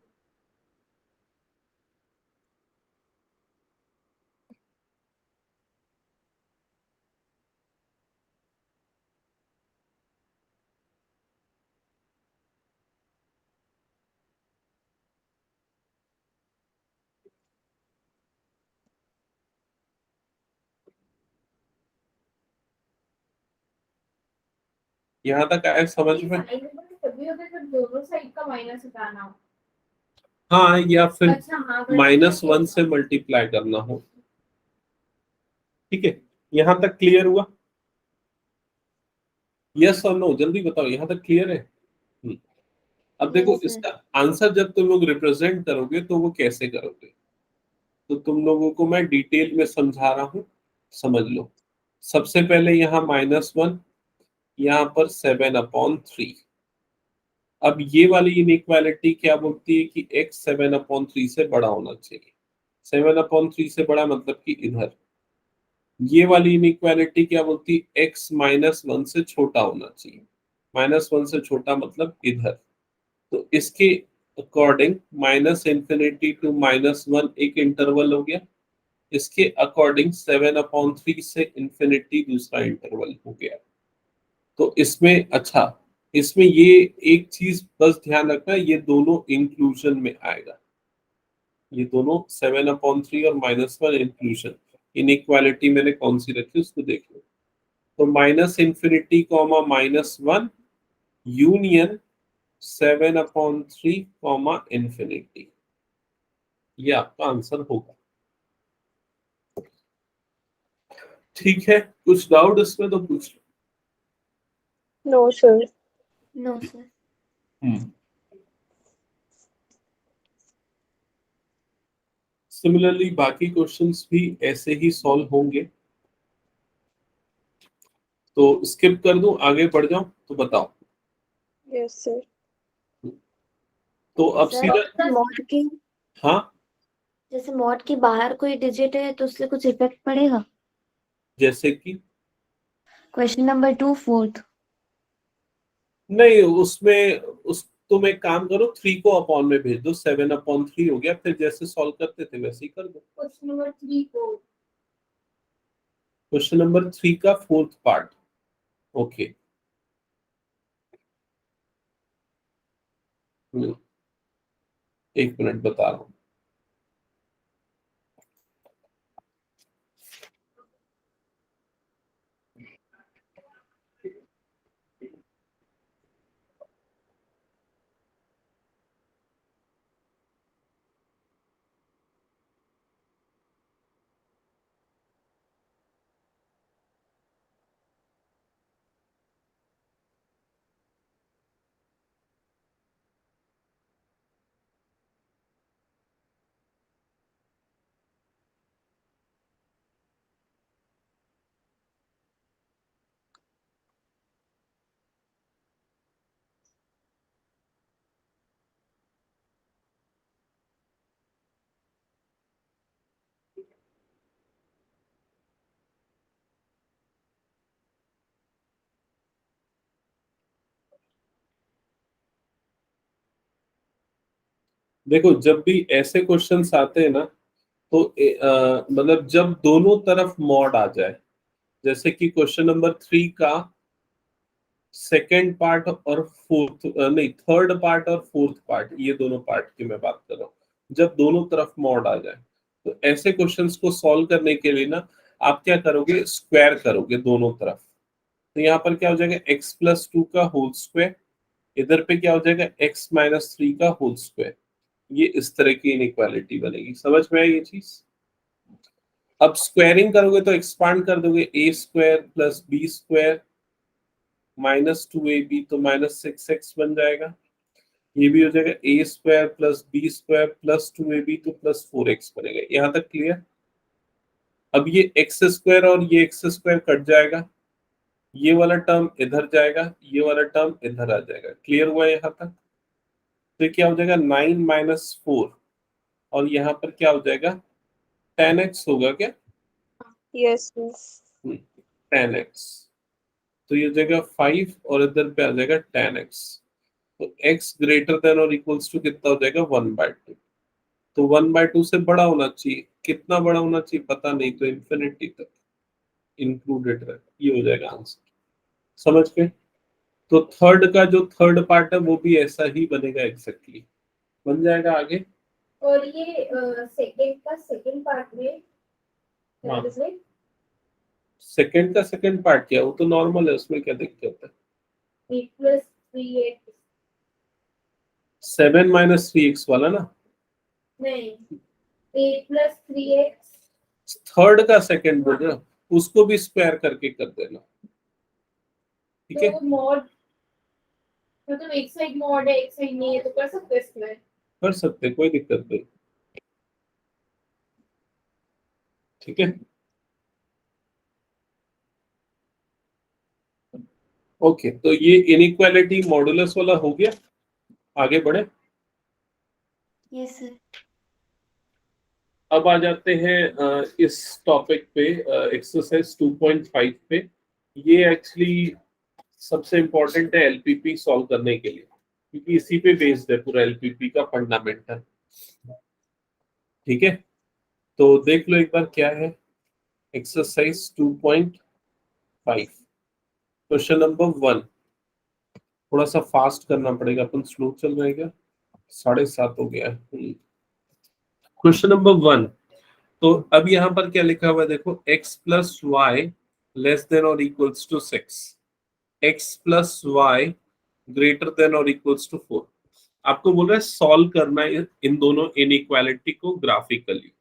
यहाँ तक आए समझ में? तभी होता है जब दोनों साइड का माइनस हटाना हो। हाँ, या फिर अच्छा हाँ, -1 से मल्टीप्लाई करना हो। ठीक है, यहां तक क्लियर हुआ? यस और नो, जल्दी बताओ, यहां तक क्लियर है? अब देखो Yes, sir. इसका आंसर जब तुम लोग रिप्रेजेंट करोगे तो वो कैसे करोगे, तो तुम लोगों को मैं डिटेल में समझा रहा हूं, समझ लो। सबसे पहले यहाँ -1, यहाँ पर 7/3। अब ये वाली इनइक्वालिटी क्या बोलती है कि x 7/3 से बड़ा होना चाहिए। 7/3 से बड़ा मतलब कि इधर। ये वाली इनइक्वालिटी क्या बोलती है, x -1 से छोटा होना चाहिए। -1 से छोटा मतलब इधर। तो इसके अकॉर्डिंग -∞ to -1 एक इंटरवल हो गया, इसके अकॉर्डिंग 7/3 से इंफिनिटी दूसरा इंटरवल हो गया। तो इसमें अच्छा, इसमें ये एक चीज बस ध्यान रखना, ये दोनों इंक्लूजन में आएगा, ये दोनों 7/3 और -1 इंक्लूजन। इनइक्वालिटी मैंने कौन सी रखी उसको देख लो। तो -∞, -1 यूनियन 7/3, इंफिनिटी, ये आपका आंसर होगा। ठीक है, कुछ डाउट इसमें तो पूछ लो। No, sir. No, sir. Similarly बाकी क्वेश्चंस भी ऐसे ही सॉल्व होंगे। तो स्किप कर दूं, आगे बढ़ जाऊं तो बताओ। Yes, sir. तो अब Sir, सीधा mod के हाँ, जैसे mod के बाहर कोई डिजिट है तो उससे कुछ इफेक्ट पड़ेगा? जैसे कि क्वेश्चन नंबर 2 4th। नहीं, उसमें उस तुम एक काम करो, 3 को अपॉन में भेज दो, 7/3 हो गया, फिर जैसे सॉल्व करते थे वैसे ही कर दो। क्वेश्चन नंबर 3 को क्वेश्चन नंबर 3 का 4th पार्ट। ओके, एक मिनट बता रहा हूँ। देखो, जब भी ऐसे क्वेश्चंस आते हैं ना, तो मतलब जब दोनों तरफ मॉड आ जाए, जैसे कि क्वेश्चन नंबर 3 का सेकेंड पार्ट और फोर्थ, नहीं, थर्ड पार्ट और फोर्थ पार्ट, ये दोनों पार्ट की मैं बात कर रहा हूँ, जब दोनों तरफ मॉड आ जाए, तो ऐसे क्वेश्चंस को सॉल्व करने के लिए ना आप क्या करोगे, स्क्वायर करोगे दोनों तरफ। तो यहाँ पर क्या हो जाएगा, x+2 का होल स्क्वायर, इधर पे क्या हो जाएगा, x-3 का होल स्क्वायर। ये इस तरह की इनइक्वालिटी बनेगी, समझ में आई ये चीज? अब स्क्वायरिंग करोगे तो एक्सपांड कर दोगे, a² + b² -2ab, तो -6x बन जाएगा। ये भी हो जाएगा, a² + b² + 2ab, तो +4x बनेगा। यहाँ तक क्लियर? अब ये x² और ये x² कट जाएगा, ये वाला टर्म इधर जाएगा, ये वाला टर्म इधर आ जाएगा। क्लियर हुआ यहाँ तक? तो क्या हो जाएगा, 9 - 4, और यहाँ पर क्या हो जाएगा, 10x होगा क्या? Yes, sir. 10x, तो ये हो जाएगा 5, और इधर पे आ जाएगा 10x। तो x ग्रेटर देन और इक्वल्स टू कितना हो जाएगा, 1/2। तो 1/2 से बड़ा होना चाहिए, कितना बड़ा होना चाहिए पता नहीं, तो इंफिनिटी तक इंक्लूडेड रहे, ये हो जाएगा आंसर। समझ गए? तो थर्ड का जो थर्ड पार्ट है वो भी ऐसा ही बनेगा, एग्जैक्टली बन जाएगा आगे। और ये सेकंड का सेकंड पार्ट में हाँ, इसमें सेकंड का सेकंड पार्ट क्या है, वो तो नॉर्मल है, उसमें क्या दिक्कत है? 8+3x 7 - 3x वाला ना, नहीं 8+3x थर्ड का सेकंड बोल रहे हो? उसको भी स्क्वायर करके कर देना, ठीक है। तो मॉड मतलब एक साइड मॉड है एक साइड नहीं है तो कर सकते हैं स्क्वायर। कर सकते, कोई दिक्कत नहीं, ठीक है। ओके, तो ये इनइक्वालिटी मॉडुलस वाला हो गया। आगे बढ़े। Yes sir. अब आ जाते हैं इस टॉपिक पे, एक्सरसाइज 2.5 पे। ये एक्चुअली सबसे इम्पोर्टेंट है एलपीपी सॉल्व करने के लिए, क्योंकि इसी पे बेस्ड है पूरा एलपीपी का फंडामेंटल, ठीक है। तो देख लो एक बार क्या है एक्सरसाइज 2.5, क्वेश्चन नंबर 1। थोड़ा सा फास्ट करना पड़ेगा, अपन स्लो चल रहे हैं क्या, 7:30 हो गया है। Question number 1। तो अब यहाँ पर क्या लिखा हुआ है देखो, x plus y less than और equals to 6, x plus y greater than और इक्वल्स टू 4। आपको बोल रहा है सॉल्व करना है इन दोनों इनइक्वालिटी को ग्राफिकली।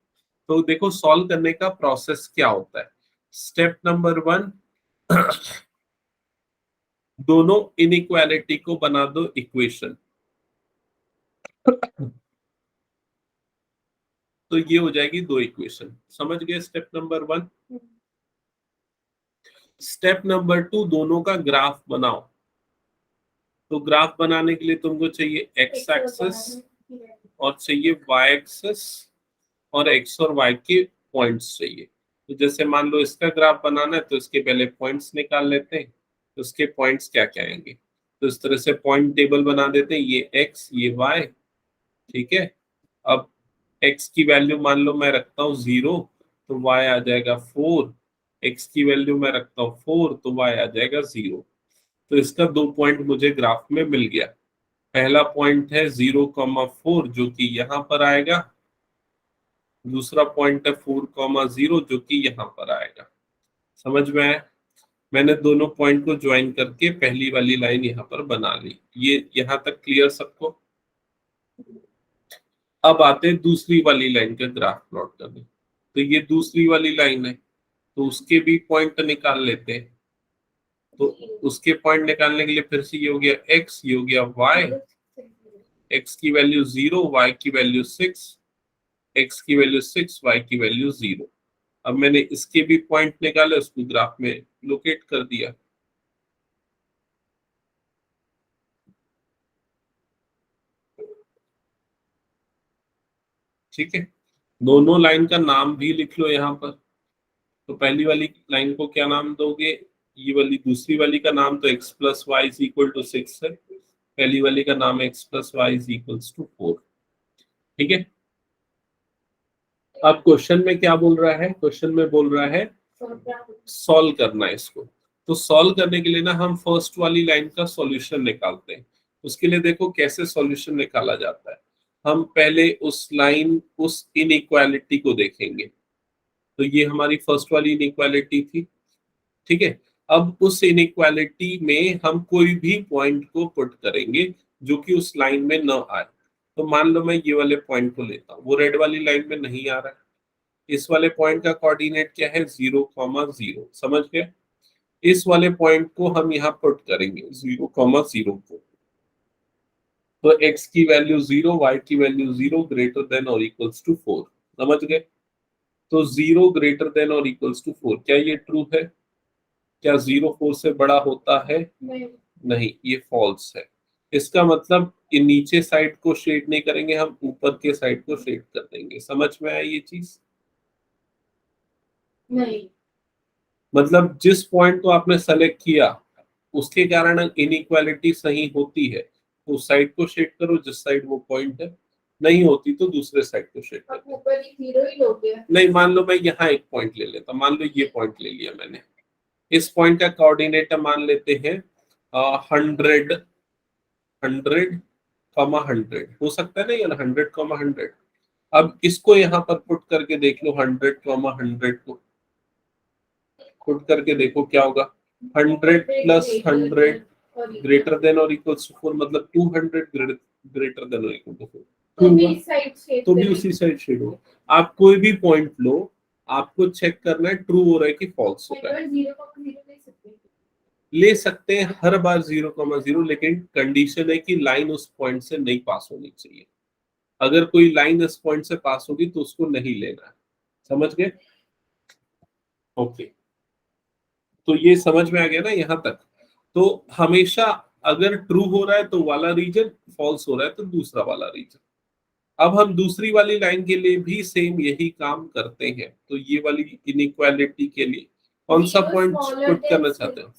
तो देखो सॉल्व करने का प्रोसेस क्या होता है। स्टेप नंबर 1, दोनों इनइक्वालिटी को बना दो इक्वेशन। तो ये हो जाएगी 2 इक्वेशन, समझ गए स्टेप नंबर 1। स्टेप नंबर 2, दोनों का ग्राफ बनाओ। तो ग्राफ बनाने के लिए तुमको चाहिए एक्स एक्सिस और चाहिए वाई एक्सिस और एक्स और वाई के पॉइंट्स चाहिए। तो जैसे मान लो इसका ग्राफ बनाना है तो इसके पहले पॉइंट्स निकाल लेते हैं, तो उसके पॉइंट्स क्या क्या आएंगे। तो इस तरह से पॉइंट टेबल बना देते हैं, ये एक्स ये वाई, ठीक है। अब x की वैल्यू मान लो मैं रखता हूँ 0, तो y आ जाएगा 4। x की वैल्यू मैं रखता हूँ 4, तो y आ जाएगा 0। तो इसका 2 पॉइंट मुझे ग्राफ में मिल गया। पहला पॉइंट है 0,4 जो कि यहाँ पर आएगा, दूसरा पॉइंट है 4,0 जो कि यहाँ पर आएगा। समझ में आया। मैंने दोनों पॉइंट को ज्वाइन करके पहली वाली लाइन यहाँ पर बना ली। ये यहाँ तक क्लियर सबको। अब आते हैं दूसरी वाली लाइन का ग्राफ प्लॉट करने। तो ये दूसरी वाली लाइन है, तो उसके भी पॉइंट निकाल लेते हैं। तो उसके पॉइंट निकालने के लिए फिर से ये हो गया x, ये हो गया y। x की वैल्यू 0, y की वैल्यू 6, x की वैल्यू 6, y की वैल्यू 0। अब मैंने इसके भी पॉइंट निकाले, उसको ग्राफ में लोकेट कर दिया। ठीक है, दोनों लाइन का नाम भी लिख लो यहाँ पर। तो पहली वाली लाइन को क्या नाम दोगे, ये वाली दूसरी वाली का नाम तो x plus y is equal to 6 है। पहली वाली का नाम x plus y is equal to 4, ठीक है। अब क्वेश्चन में क्या बोल रहा है, क्वेश्चन में बोल रहा है सॉल्व करना है इसको। तो सॉल्व करने के लिए ना हम फर्स्ट वाली लाइन का सॉल्यूशन निकालते हैं। उसके लिए देखो कैसे सॉल्यूशन निकाला जाता है। हम पहले उस लाइन, उस इनइक्वालिटी को देखेंगे। तो ये हमारी फर्स्ट वाली इनइक्वालिटी थी, ठीक है। अब उस इनइक्वालिटी में हम कोई भी पॉइंट को पुट करेंगे जो कि उस लाइन में न आए। तो मान लो मैं ये वाले पॉइंट को लेता हूँ, वो रेड वाली लाइन में नहीं आ रहा है। इस वाले पॉइंट का कोऑर्डिनेट क्या है, 0,0। समझ गए। इस वाले पॉइंट को हम यहाँ पुट करेंगे 0,0 को। तो x की वैल्यू 0, y की वैल्यू 0, ग्रेटर देन और इक्वल्स टू 4। समझ गए। तो 0 ग्रेटर देन और इक्वल्स टू 4, क्या ये ट्रू है? क्या 0 4 से बड़ा होता है? नहीं, ये फॉल्स है। इसका मतलब ये नीचे साइड को शेड नहीं करेंगे, हम ऊपर के साइड को शेड कर देंगे। समझ में आया ये चीज? नहीं, मतलब जिस पॉइंट को आपने सेलेक्ट किया उसके कारण इनइक्वालिटी सही होती है तो उस साइड को शेड करो जिस साइड वो पॉइंट है, नहीं होती तो दूसरे साइड को शेड करो। ऊपर ही 0 ही लोगे। नहीं, मान लो मैं यहाँ एक पॉइंट ले लेता, मान लो ये पॉइंट ले लिया मैंने। इस पॉइंट का कोऑर्डिनेट मान लेते हैं 100, 100,100 हो सकता है ना, ये 100,100। अब इसको यहाँ पर पुट करके देख लो, 100,100 को पुट करके देखो क्या होगा। 100 प्लस 100 ग्रेटर देन और इक्वल्स टू 4, मतलब 200 ग्रेटर देन और इक्वल टू 4। तो भी उसी साइड शेड हो। आप कोई भी पॉइंट लो आपको चेक करना है ट्रू हो रहा है कि फॉल्स हो रहा है। 0,0 ले सकते हैं हर बार 0,0, लेकिन कंडीशन है कि लाइन उस पॉइंट से नहीं पास होनी चाहिए। अगर कोई लाइन इस पॉइंट से पास होगी तो उसको नहीं लेना है। समझ गए? ओके, तो ये समझ में आ गया ना यहाँ तक। तो हमेशा अगर ट्रू हो रहा है तो वाला रीजन, फॉल्स हो रहा है तो दूसरा वाला रीजन। अब हम दूसरी वाली लाइन के लिए भी सेम यही काम करते हैं। तो ये वाली इनइक्वालिटी के लिए कौन सा पॉइंट पुट करना चाहते हो?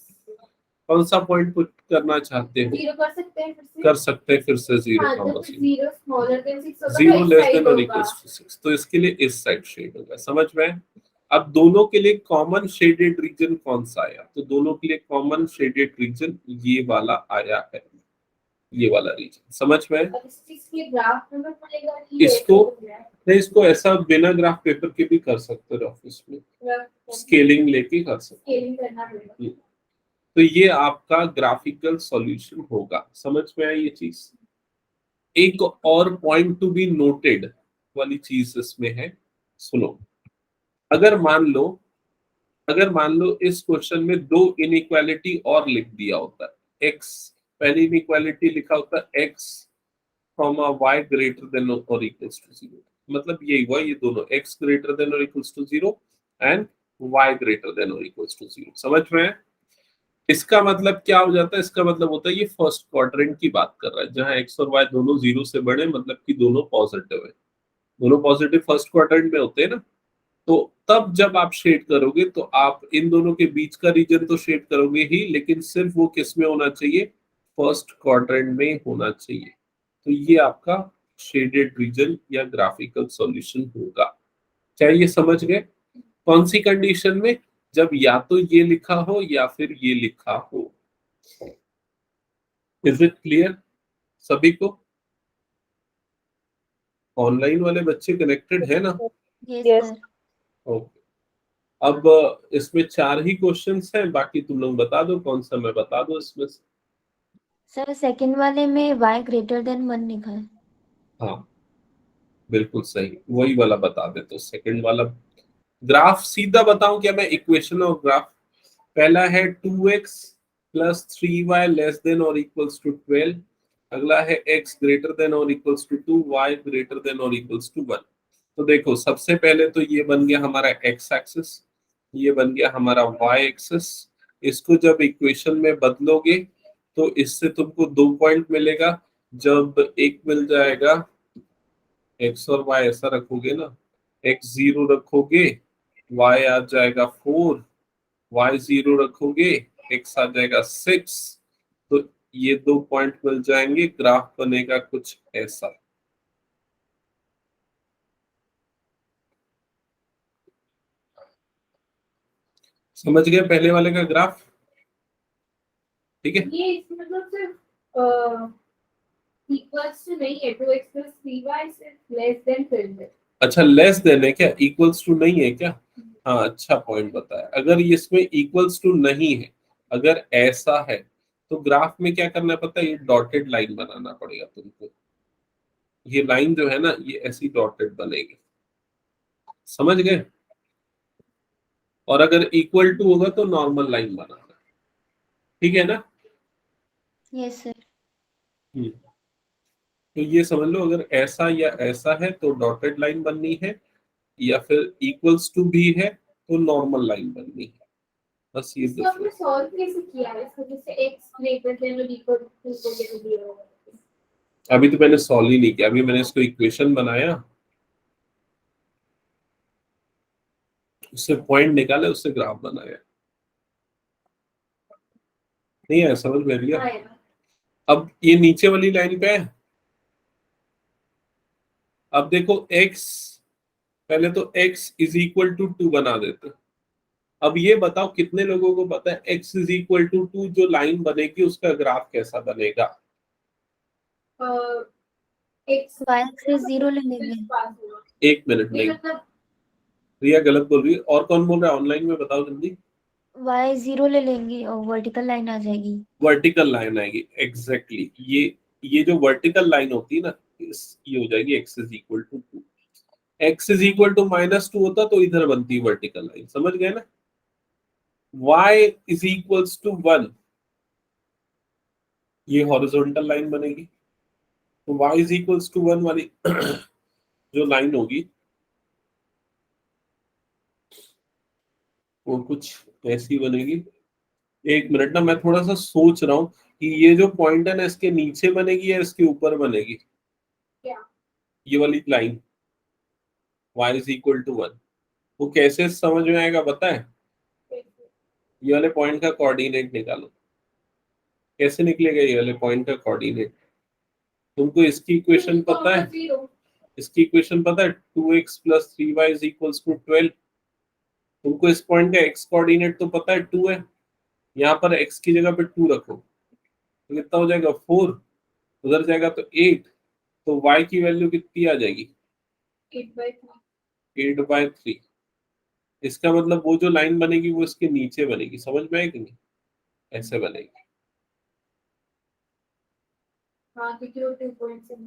कौन सा पॉइंट पुट करना चाहते हो? 0 कर सकते हैं फिर से। कर सकते हैं फिर से 0, हाँ, तो फिर 0 स्मॉलर देन 6 होगा, 0 तो इस लेस side देन और होगा। इक्वल्स टू 6, तो इसके लिए इस साइड शेड होगा। समझ में आया? अब दोनों के लिए कॉमन शेडेड रीजन कौन सा आया? तो दोनों के लिए कॉमन शेडेड रीजन ये वाला आया है, ये वाला रीजन। समझ में आया? अब इस चीज के ग्राफ में पड़ेगा कि इसको नहीं, इसको ऐसा बिना ग्राफ पेपर के भी कर सकते हो, ऑफिस में स्केलिंग लेके कर सकते हो। स्केलिंग करना पड़ेगा। तो ये आपका ग्राफिकल सॉल्यूशन होगा। समझ में आई ये चीज? एक और पॉइंट टू बी नोटेड वाली चीज इसमें है, सुनो। अगर मान लो इस क्वेश्चन में दो इनइक्वालिटी और लिख दिया होता है। x, पहली इनइक्वालिटी लिखा होता है x, y ग्रेटर देन और इक्वल्स टू 0। मतलब यही हुआ, ये दोनों x ग्रेटर देन और equals to 0 and y greater than और इक्वल्स टू 0। समझ में है? इसका मतलब क्या हो जाता है? इसका मतलब होता है ये फर्स्ट क्वाड्रेंट की बात कर रहा है, जहां x और y दोनों 0 से बड़े, मतलब कि दोनों पॉजिटिव है। दोनों पॉजिटिव फर्स्ट क्वाड्रेंट में होते हैं ना। तो तब जब आप शेड करोगे तो आप इन दोनों के बीच का रीजन तो शेड करोगे ही, लेकिन सिर्फ वो किस में होना चाहिए? फर्स्ट क्वाड्रेंट में होना चाहिए। तो ये आपका शेडेड रीजन या ग्राफिकल सॉल्यूशन होगा। क्या ये समझ गए? कौन सी कंडीशन में? जब या तो ये लिखा हो या फिर ये लिखा हो। इज इट क्लियर सभी को? ऑनलाइन वाले बच्चे कनेक्टेड है ना? Yes sir. ओके, अब इसमें 4 ही क्वेश्चंस हैं, बाकी तुम लोग बता दो कौन सा मैं बता दूं इसमें से। सर सेकंड वाले में y ग्रेटर देन 1 लिखा है। हाँ बिल्कुल सही, वही वाला बता दे। तो सेकंड वाला ग्राफ सीधा बताऊं क्या मैं? इक्वेशन और ग्राफ। पहला है 2x plus 3y less than और इक्वल्स टू 12। अगला है x ग्रेटर देन और equals to 2, y greater than और इक्वल्स टू 1। तो देखो, सबसे पहले तो ये बन गया हमारा x एक्सिस, ये बन गया हमारा y एक्सिस। इसको जब इक्वेशन में बदलोगे तो इससे तुमको 2 पॉइंट मिलेगा। जब एक मिल जाएगा, x और y ऐसा रखोगे ना, x 0 रखोगे, y आ जाएगा 4, y 0 रखोगे, x आ जाएगा 6। तो ये 2 पॉइंट मिल जाएंगे, ग्राफ बनेगा कुछ ऐसा। समझ गए पहले वाले का ग्राफ? ठीक है, ये इसमें मतलब सिर्फ इक्वल्स टू नहीं है, 2x plus 3y सिर्फ लेस देन फिर है। अच्छा लेस देन है क्या? इक्वल्स टू नहीं है क्या? हाँ अच्छा पॉइंट बताया। अगर इसमें इक्वल्स टू नहीं है, अगर ऐसा है, तो ग्राफ में क्या करना पड़ता है? ये डॉटेड लाइन बनाना पड़ेगा तुमको। ये लाइन जो है ना, ये ऐसी डॉटेड बनेगी। समझ गए? और अगर इक्वल टू होगा तो नॉर्मल लाइन बनाना। ठीक है ना? Yes sir. तो ये समझ लो, अगर ऐसा या ऐसा है तो डॉटेड लाइन बननी है, या फिर इक्वल्स टू भी है तो नॉर्मल लाइन बननी है। बस ये इसको हमने सॉल्व कैसे किया है? इसको जैसे x ग्रेटर देन और इक्वल टू को कैसे दिया होगा? अभी तो मैंने सॉल्व ही नहीं किया, अभी मैंने इसको इक्वेशन बनाया, उससे पॉइंट निकाले, उससे ग्राफ बनाया। नहीं है समझ में लिया? अब ये नीचे वाली लाइन पे है। अब देखो x, पहले तो x इज इक्वल टू 2 बना देते। अब ये बताओ कितने लोगों को पता है x इज इक्वल टू 2 जो लाइन बनेगी उसका ग्राफ कैसा बनेगा? x y एक्सिस 0 ले लेंगे। एक मिनट नहीं, मतलब रिया गलत बोल रही है। और कौन बोल रहा है ऑनलाइन में? बताओ जल्दी। y 0 ले लेंगे और वर्टिकल लाइन आ जाएगी। वर्टिकल लाइन आएगी, एग्जैक्टली। ये जो वर्टिकल लाइन होती है ना, ये हो जाएगी x is equal to 2। x is equal to -2 होता तो इधर बनती वर्टिकल लाइन, समझ गए ना। y इज इक्वल्स टू 1, ये हॉरिजॉन्टल लाइन बनेगी। तो y इज इक्वल्स टू 1 वाली जो लाइन होगी वो कुछ ऐसी बनेगी। एक मिनट ना, मैं थोड़ा सा सोच रहा हूँ कि ये जो पॉइंट है ना इसके नीचे बनेगी या इसके ऊपर बनेगी। क्या? ये वाली line y is equal to 1 वो कैसे समझ में आएगा पता है? ये वाले पॉइंट का कोऑर्डिनेट निकालो। कैसे निकलेगा ये वाले पॉइंट का कोऑर्डिनेट? तुमको इसकी इक्वेशन पता है? इसकी इक्वेशन पता है? 2x + 3y = 12। तुमको इस पॉइंट का x कोऑर्डिनेट तो पता है 2 है। यहाँ पर x की जगह पे 2 रखो तो कितना हो जाएगा 4, उधर जाएगा तो 8, तो y की वैल्यू कितनी आ जाएगी 8/3। इसका मतलब वो जो लाइन बनेगी वो इसके नीचे बनेगी, समझ में आएगी नहीं? ऐसे बनेगी। हाँ क्योंकि वो 2 पॉइंट्स हैं।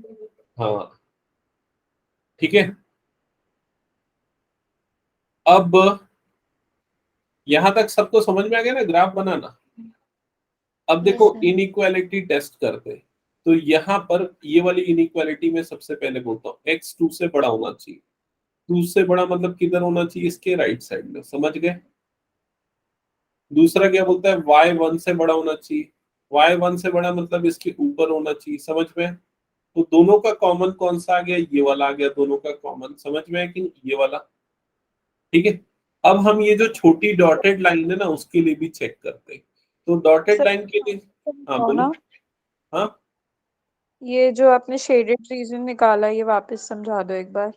हाँ ठीक है। अब यहां तक सबको समझ में आ गया ना ग्राफ बनाना। अब देखो Yes, sir. इनइक्वालिटी टेस्ट करते हैं। तो यहाँ पर ये वाली इनइक्वालिटी में सबसे पहले बोलता हूँ x 2 से बड़ा होना चाहिए। 2 से बड़ा मतलब किधर होना चाहिए? इसके राइट साइड में, समझ गए। दूसरा क्या बोलता है? y 1 से बड़ा होना चाहिए। y 1 से बड़ा मतलब इसके ऊपर होना चाहिए, समझ में। तो दोनों का कॉमन कौन सा आ गया? ये वाला आ गया दोनों का कॉमन, समझ में है कि नहीं? ये वाला। ठीक है। अब हम ये जो छोटी डॉटेड लाइन है ना उसके लिए भी चेक करते हैं। तो डॉटेड सर, लाइन के लिए हाँ बोलो। ना हाँ ये जो आपने शेडेड रीजन निकाला ये वापस समझा दो एक बार।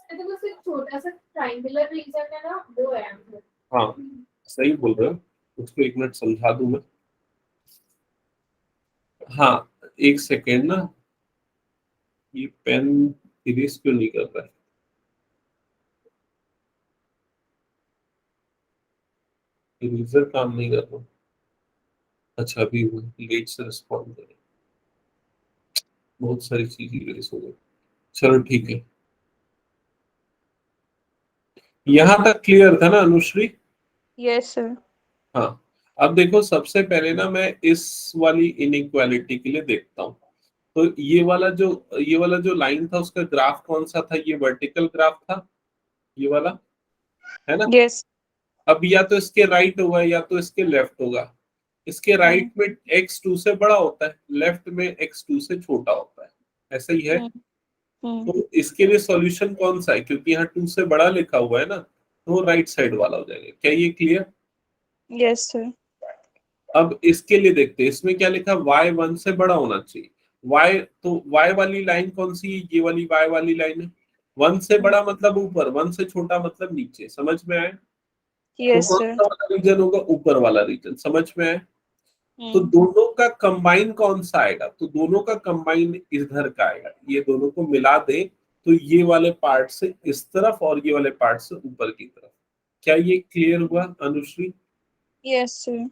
तो बस एक छोटा सा ट्रायंगुलर रीजन है ना वो है आंसर। हाँ सही बोल रहे हो, उसको एक मिनट समझा दूं मैं। हाँ एक सेकेंड ना, ये पेन इरेज क्यों नहीं कर रहा है? इरेजर काम नहीं कर रहा। अच्छा अभी लेट से रिस्पॉन्ड करे, बहुत सारी चीजें इरेज हो गई। चलो ठीक है, यहाँ तक क्लियर था ना अनुश्री? Yes sir. हाँ अब देखो सबसे पहले ना मैं इस वाली इनइक्वालिटी के लिए देखता हूँ। तो ये वाला जो लाइन था उसका ग्राफ कौन सा था? ये वर्टिकल ग्राफ था, ये वाला, है ना। यस। अब या तो इसके राइट होगा या तो इसके लेफ्ट होगा। इसके राइट में x 2 से बड़ा होता है, लेफ्ट में x 2 से छोटा होता है, ऐसा ही है। तो इसके लिए सॉल्यूशन कौन सा है? क्योंकि यहाँ 2 से बड़ा लिखा हुआ है ना, तो राइट साइड वाला हो जाएगा। क्या ये क्लियर? Yes sir. अब इसके लिए देखते हैं, इसमें क्या लिखा? y 1 से बड़ा होना चाहिए। y तो y वाली लाइन कौन सी है? ये वाली y वाली लाइन है। 1 से बड़ा मतलब ऊपर, 1 से छोटा मतलब नीचे, समझ में आए? तो यस कौन सर। सा वाला रीजन होगा? ऊपर वाला रीजन, समझ में आए? तो दोनों का कंबाइन कौन सा आएगा? तो दोनों का कंबाइन इधर का आएगा। ये दोनों को मिला दे तो ये वाले पार्ट से इस तरफ और ये वाले पार्ट से ऊपर की तरफ। क्या ये क्लियर हुआ अनुश्री? Yes sir.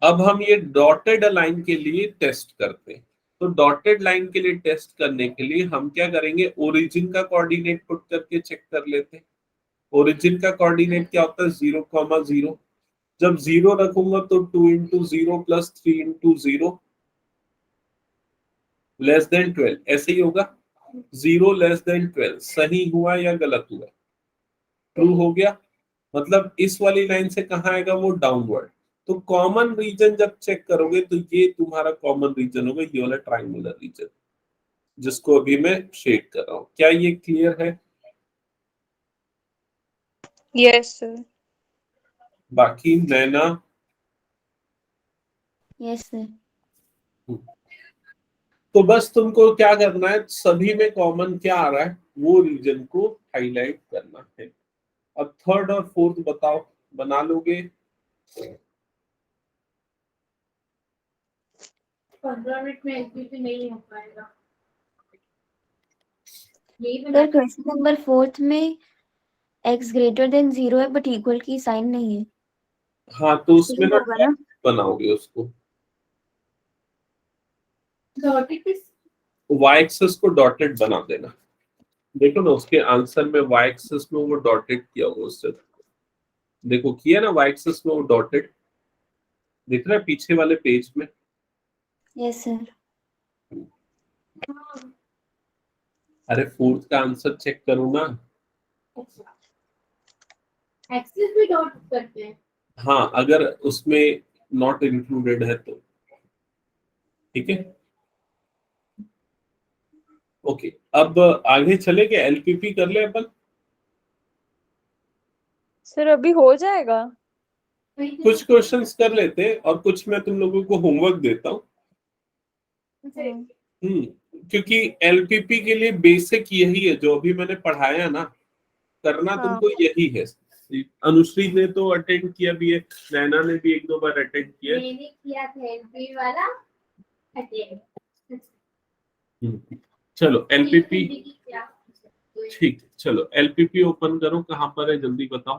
अब हम ये डॉटेड लाइन के लिए टेस्ट करते हैं। तो डॉटेड लाइन के लिए टेस्ट करने के लिए हम क्या करेंगे? ओरिजिन का कोऑर्डिनेट पुट करके चेक कर लेते हैं। ओरिजिन का कोऑर्डिनेट क्या होता है? 0,0। जब 0 रखूंगा तो 2 × 0 + 3 × 0 < 12 ऐसे ही होगा। 0 < 12 सही हुआ या गलत हुआ? ट्रू हो गया। मतलब इस वाली लाइन से कहाँ आएगा? वो डाउनवर्ड। तो कॉमन रीजन जब चेक करोगे तो ये तुम्हारा कॉमन रीजन होगा, ये वाला ट्राइंगुलर रीजन जिसको अभी मैं शेड कर रहा हूँ। क्या ये क्लियर है? Yes sir. बाकी नैना? Yes, sir. तो बस तुमको क्या करना है, सभी में कॉमन क्या आ रहा है वो रीजन को हाईलाइट करना है। अब थर्ड और फोर्थ बताओ, बना लोगे? 15 मिनट में एसबीपी नहीं हो पाएगा। यही सर बना क्वेश्चन नंबर 4 में x greater than 0 है बट इक्वल की साइन नहीं है। हाँ तो उसमें ना होगा ना? बनाओगे उसको, डॉटेड y एक्सिस को डॉटेड बना देना। देखो ना उसके आंसर में वाई एक्सिस में वो डॉटेड किया हुआ उससे, देखो किया ना वाई एक्सिस में वो डॉटेड दिख रहा है पीछे वाले पेज में। Yes sir. हाँ, अरे फोर्थ का आंसर चेक करो ना। अच्छा एक्सिस भी डॉट करते हैं। हाँ अगर उसमें नॉट इंक्लूडेड है तो ठीक है। ओके अब आगे चले के एलपीपी कर ले अपन। सर अभी हो जाएगा? कुछ क्वेश्चंस कर लेते और कुछ मैं तुम लोगों को होमवर्क देता हूँ। क्योंकि एलपीपी के लिए बेसिक यही है जो अभी मैंने पढ़ाया ना, करना हाँ। तुमको यही है। अनुश्री ने तो अटेंड किया भी है, नैना ने भी एक दो बार अटेंड किया। मैंने किया था एलपी वाला अटेंड। चलो एलपीपी क्या ठीक है, चलो एलपीपी ओपन करो, कहाँ पर है जल्दी बताओ।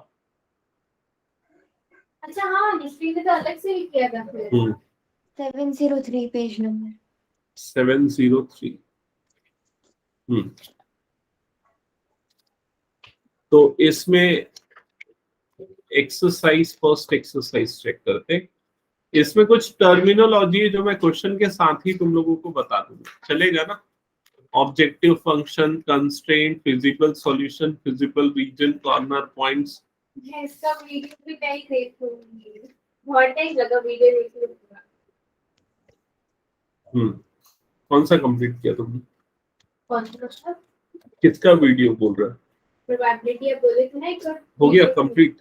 अच्छा हाँ निश्चित ने तो अलग से ही किया था फिर। 703 पेज नंबर। 703। तो इसमें एक्सरसाइज फर्स्ट एक्सरसाइज चेक करते हैं। इसमें कुछ टर्मिनोलॉजी है जो मैं क्वेश्चन के साथ ही तुम लोगों को बता दूंगा, चलेगा ना। Objective function, constraint, physical solution, physical region, corner points. मैं इसका वीडियो भी नहीं देखूंगी, बहुत टाइम लगा वीडियो देखने में। कौन सा कंप्लीट किया तुमने? कौन सा क्वेश्चन? किसका वीडियो बोल रहा है? प्रोबेबिलिटी अब बोले थे ना एक बार। हो गया कंप्लीट,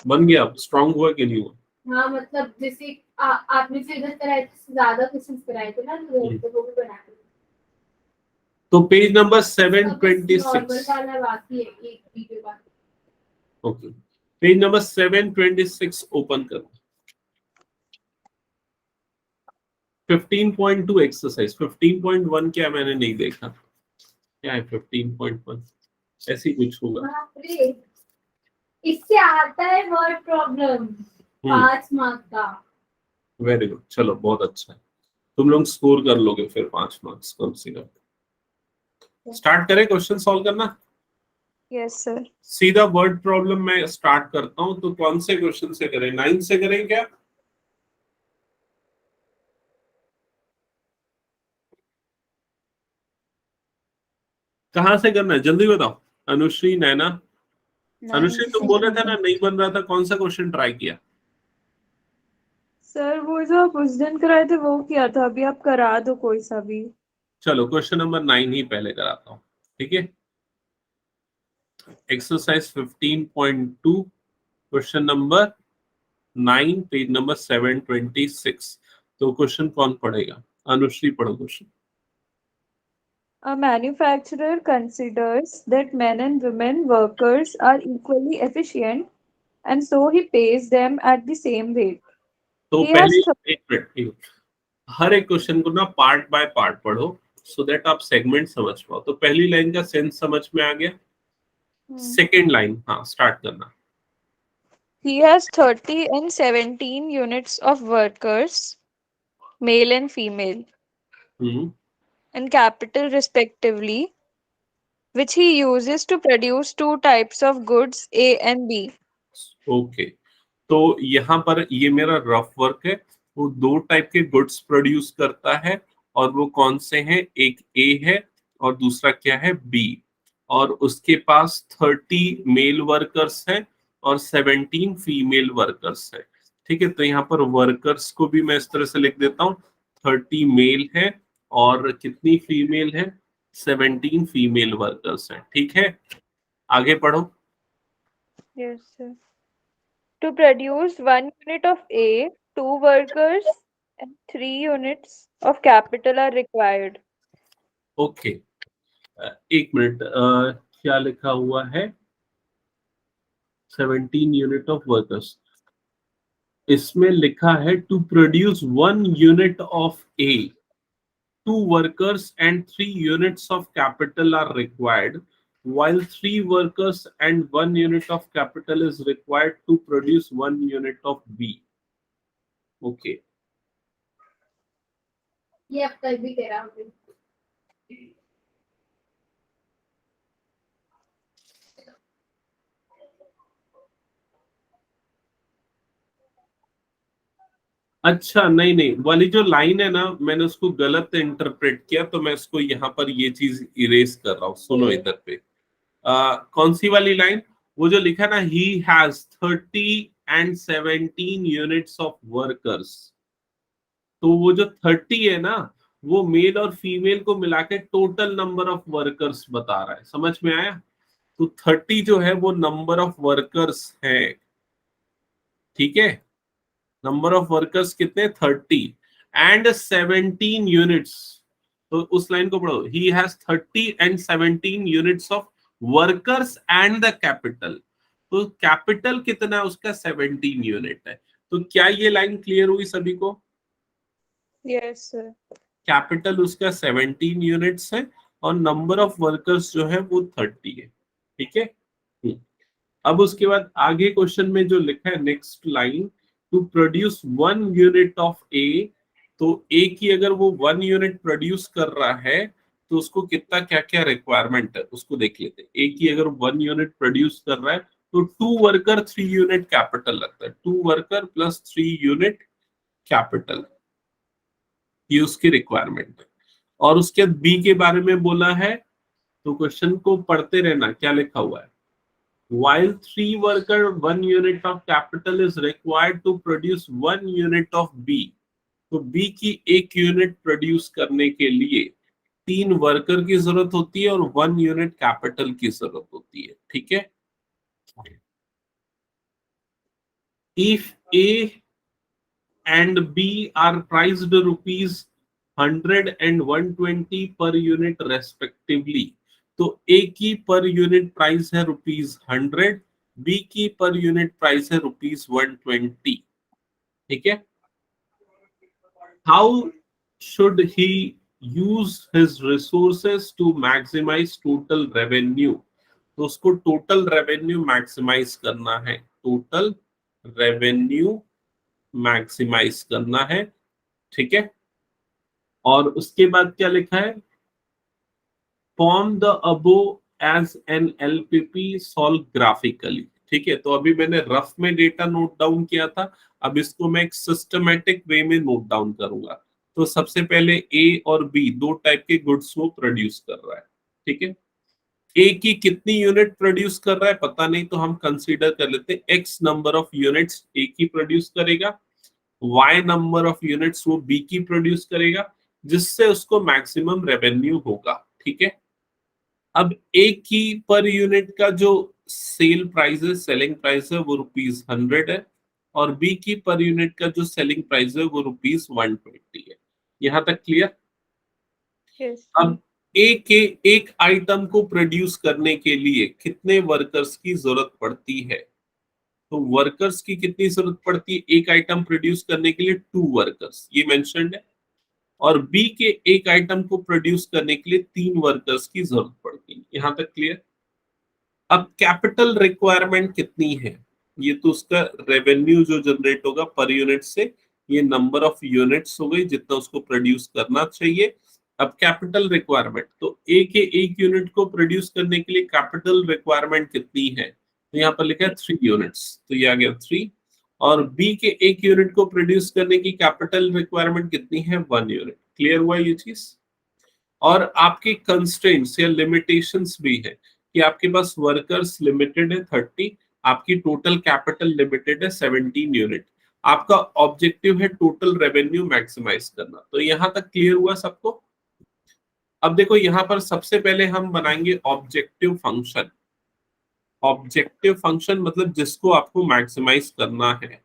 बन गया, स्ट्रांग हुआ कि नहीं हुआ? हाँ मतलब जैसे आपने से इधर कराए थे ज्यादा क्वेश्चंस कराए थे ना तो वो भी बना के। तो पेज नंबर नॉर्मल 726। वाला बाकी है, एक वीडियो बाकी। ओके पेज नंबर 726 ओपन करो। 15.2 एक्सरसाइज। 15.1 क्या मैंने नहीं देखा, क्या है 15.1? ऐसी कुछ होगा। बाप रे, इससे आता है वर्ड प्रॉब्लम 5 मार्क का। वेरी गुड, चलो बहुत अच्छा है, तुम लोग स्कोर कर लोगे फिर 5 मार्क्स कम से कम। स्टार्ट करें क्वेश्चन सॉल्व करना। Yes sir. सीधा वर्ड प्रॉब्लम में स्टार्ट करता हूं, तो कौन से क्वेश्चन से करें? 9 से करें क्या? कहां से करना है जल्दी बताओ। अनुश्री, नैना। अनुश्री तुम बोल रहे थे ना नहीं बन रहा था, कौन सा क्वेश्चन ट्राई किया? सर वो जो आप उस दिन कराए थे वो किया था, अभी आप करा दो कोई सा भी। चलो क्वेश्चन नंबर 9 ही पहले कराता हूँ, ठीक है। Exercise 15.2 question number 9 page number 726। तो क्वेश्चन कौन पढ़ेगा? अनुश्री पढ़ो question. A manufacturer considers that men and women workers are equally efficient and so he pays them at the same rate. तो He पहले has एक मिनट, हर एक क्वेश्चन को ना पार्ट बाय पार्ट पढ़ो सो दैट आप सेगमेंट समझ पाओ। तो पहली लाइन का सेंस समझ में आ गया। सेकेंड लाइन हाँ स्टार्ट करना। he has 30 and 17 units of workers, male and female, and capital respectively, which he uses to produce two types of goods A and B. Okay तो यहाँ पर ये मेरा रफ वर्क है, वो दो टाइप के गुड्स प्रोड्यूस करता है और वो कौन से हैं? एक ए है और दूसरा क्या है? बी। और उसके पास 30 मेल वर्कर्स हैं और 17 फीमेल वर्कर्स हैं। ठीक है, तो यहाँ पर वर्कर्स को भी मैं इस तरह से लिख देता हूँ, 30 मेल है और कितनी फीमेल है? 17 फीमेल वर्कर्स हैं। ठीक है, आगे पढ़ो। Yes, sir. To produce 1 unit of A, 2 workers and 3 units of capital are required. Okay एक मिनट, क्या लिखा हुआ है? 17 यूनिट ऑफ वर्कर्स, इसमें लिखा है to produce 1 unit of A, 2 workers and 3 units of capital are required, while 3 workers and 1 unit of capital is required to produce 1 unit of B. Okay. ये अब कल भी करा होगा। अच्छा नहीं नहीं, वाली जो लाइन है ना, मैंने उसको गलत इंटरप्रेट किया, तो मैं इसको यहाँ पर ये चीज इरेज कर रहा हूँ। सुनो इधर पे, कौन सी वाली लाइन? वो जो लिखा ना, he has 30 and 17 units of workers. तो वो जो 30 है ना, वो मेल और फीमेल को मिला के टोटल नंबर ऑफ वर्कर्स बता रहा है। समझ में आया? तो 30 जो है वो नंबर ऑफ वर्कर्स है, ठीक है। नंबर ऑफ वर्कर्स कितने? 30 एंड 17 यूनिट्स। तो उस लाइन को पढ़ो, he has 30 and 17 units of workers and the capital. तो कैपिटल कितना है उसका? 17 यूनिट है। तो क्या ये लाइन क्लियर हुई सभी को? Yes, sir. कैपिटल उसका 17 यूनिट्स है और नंबर ऑफ वर्कर्स जो है वो 30 है, ठीक है। अब उसके बाद आगे क्वेश्चन में जो लिखा है next line, to produce 1 unit of A. तो ए की अगर वो 1 यूनिट प्रोड्यूस कर रहा है तो उसको कितना क्या क्या रिक्वायरमेंट है उसको देख लेते हैं। ए की अगर 1 यूनिट प्रोड्यूस कर रहा है तो 2 वर्कर 3 यूनिट कैपिटल लगता है। 2 वर्कर प्लस 3 यूनिट कैपिटल, ये उसकी रिक्वायरमेंट है। और उसके बाद बी के बारे में बोला है, तो क्वेश्चन को पढ़ते रहना क्या लिखा हुआ है। While 3 worker 1 unit of capital is required to produce 1 unit of B, तो B की 1 यूनिट प्रोड्यूस करने के लिए 3 वर्कर की जरूरत होती है और 1 यूनिट कैपिटल की जरूरत होती है, ठीक है। If A and B are priced rupees 100 and 120 per unit respectively, तो ए की पर यूनिट प्राइस है ₹100, बी की पर यूनिट प्राइस है ₹120, ठीक है। How should he use his resources to maximise total revenue? तो उसको टोटल रेवेन्यू मैक्सिमाइज करना है, टोटल रेवेन्यू मैक्सिमाइज करना है, ठीक है। और उसके बाद क्या लिखा है? Form the above as an LPP, solve graphically, ठीक है। तो अभी मैंने रफ में डेटा नोट डाउन किया था, अब इसको मैं एक सिस्टमेटिक वे में नोट डाउन करूंगा। तो सबसे पहले ए और बी दो टाइप के गुड्स वो प्रोड्यूस कर रहा है, ठीक है। ए की कितनी यूनिट प्रोड्यूस कर रहा है पता नहीं, तो हम कंसीडर कर लेते हैं एक्स नंबर ऑफ यूनिट्स ए की प्रोड्यूस करेगा, वाई नंबर ऑफ यूनिट्स वो बी की प्रोड्यूस करेगा, जिससे उसको मैक्सिमम रेवेन्यू होगा, ठीक है। अब ए की पर यूनिट का जो सेल प्राइस है, सेलिंग प्राइस है, वो ₹100 है और बी की पर यूनिट का जो सेलिंग प्राइस है वो ₹120 है। यहां तक क्लियर? Yes. अब ए के एक आइटम को प्रोड्यूस करने के लिए कितने वर्कर्स की जरूरत पड़ती है? तो वर्कर्स की कितनी जरूरत पड़ती है एक आइटम प्रोड्यूस करने के लिए? 2 वर्कर्स, ये मेंशन्ड है। और बी के एक आइटम को प्रोड्यूस करने के लिए 3 वर्कर्स की जरूरत पड़ती है। यहां तक क्लियर? अब कैपिटल रिक्वायरमेंट कितनी है? ये तो उसका रेवेन्यू जो जनरेट होगा पर यूनिट से, ये नंबर ऑफ यूनिट्स हो गई जितना उसको प्रोड्यूस करना चाहिए। अब कैपिटल रिक्वायरमेंट, तो ए के एक यूनिट को प्रोड्यूस करने के लिए कैपिटल रिक्वायरमेंट कितनी है? तो यहाँ पर लिखा है 3 यूनिट्स, तो ये आ गया 3। और बी के एक यूनिट को प्रोड्यूस करने की कैपिटल रिक्वायरमेंट कितनी है? 1 यूनिट। क्लियर हुआ ये चीज? और आपके कंस्ट्रेंट्स या लिमिटेशंस भी है कि आपके पास वर्कर्स लिमिटेड है 30, आपकी टोटल कैपिटल लिमिटेड है 17 यूनिट, आपका ऑब्जेक्टिव है टोटल रेवेन्यू मैक्सिमाइज करना। तो यहां तक क्लियर हुआ सबको? अब देखो यहां पर सबसे पहले हम बनाएंगे ऑब्जेक्टिव फंक्शन। ऑब्जेक्टिव फंक्शन मतलब जिसको आपको मैक्सिमाइज करना है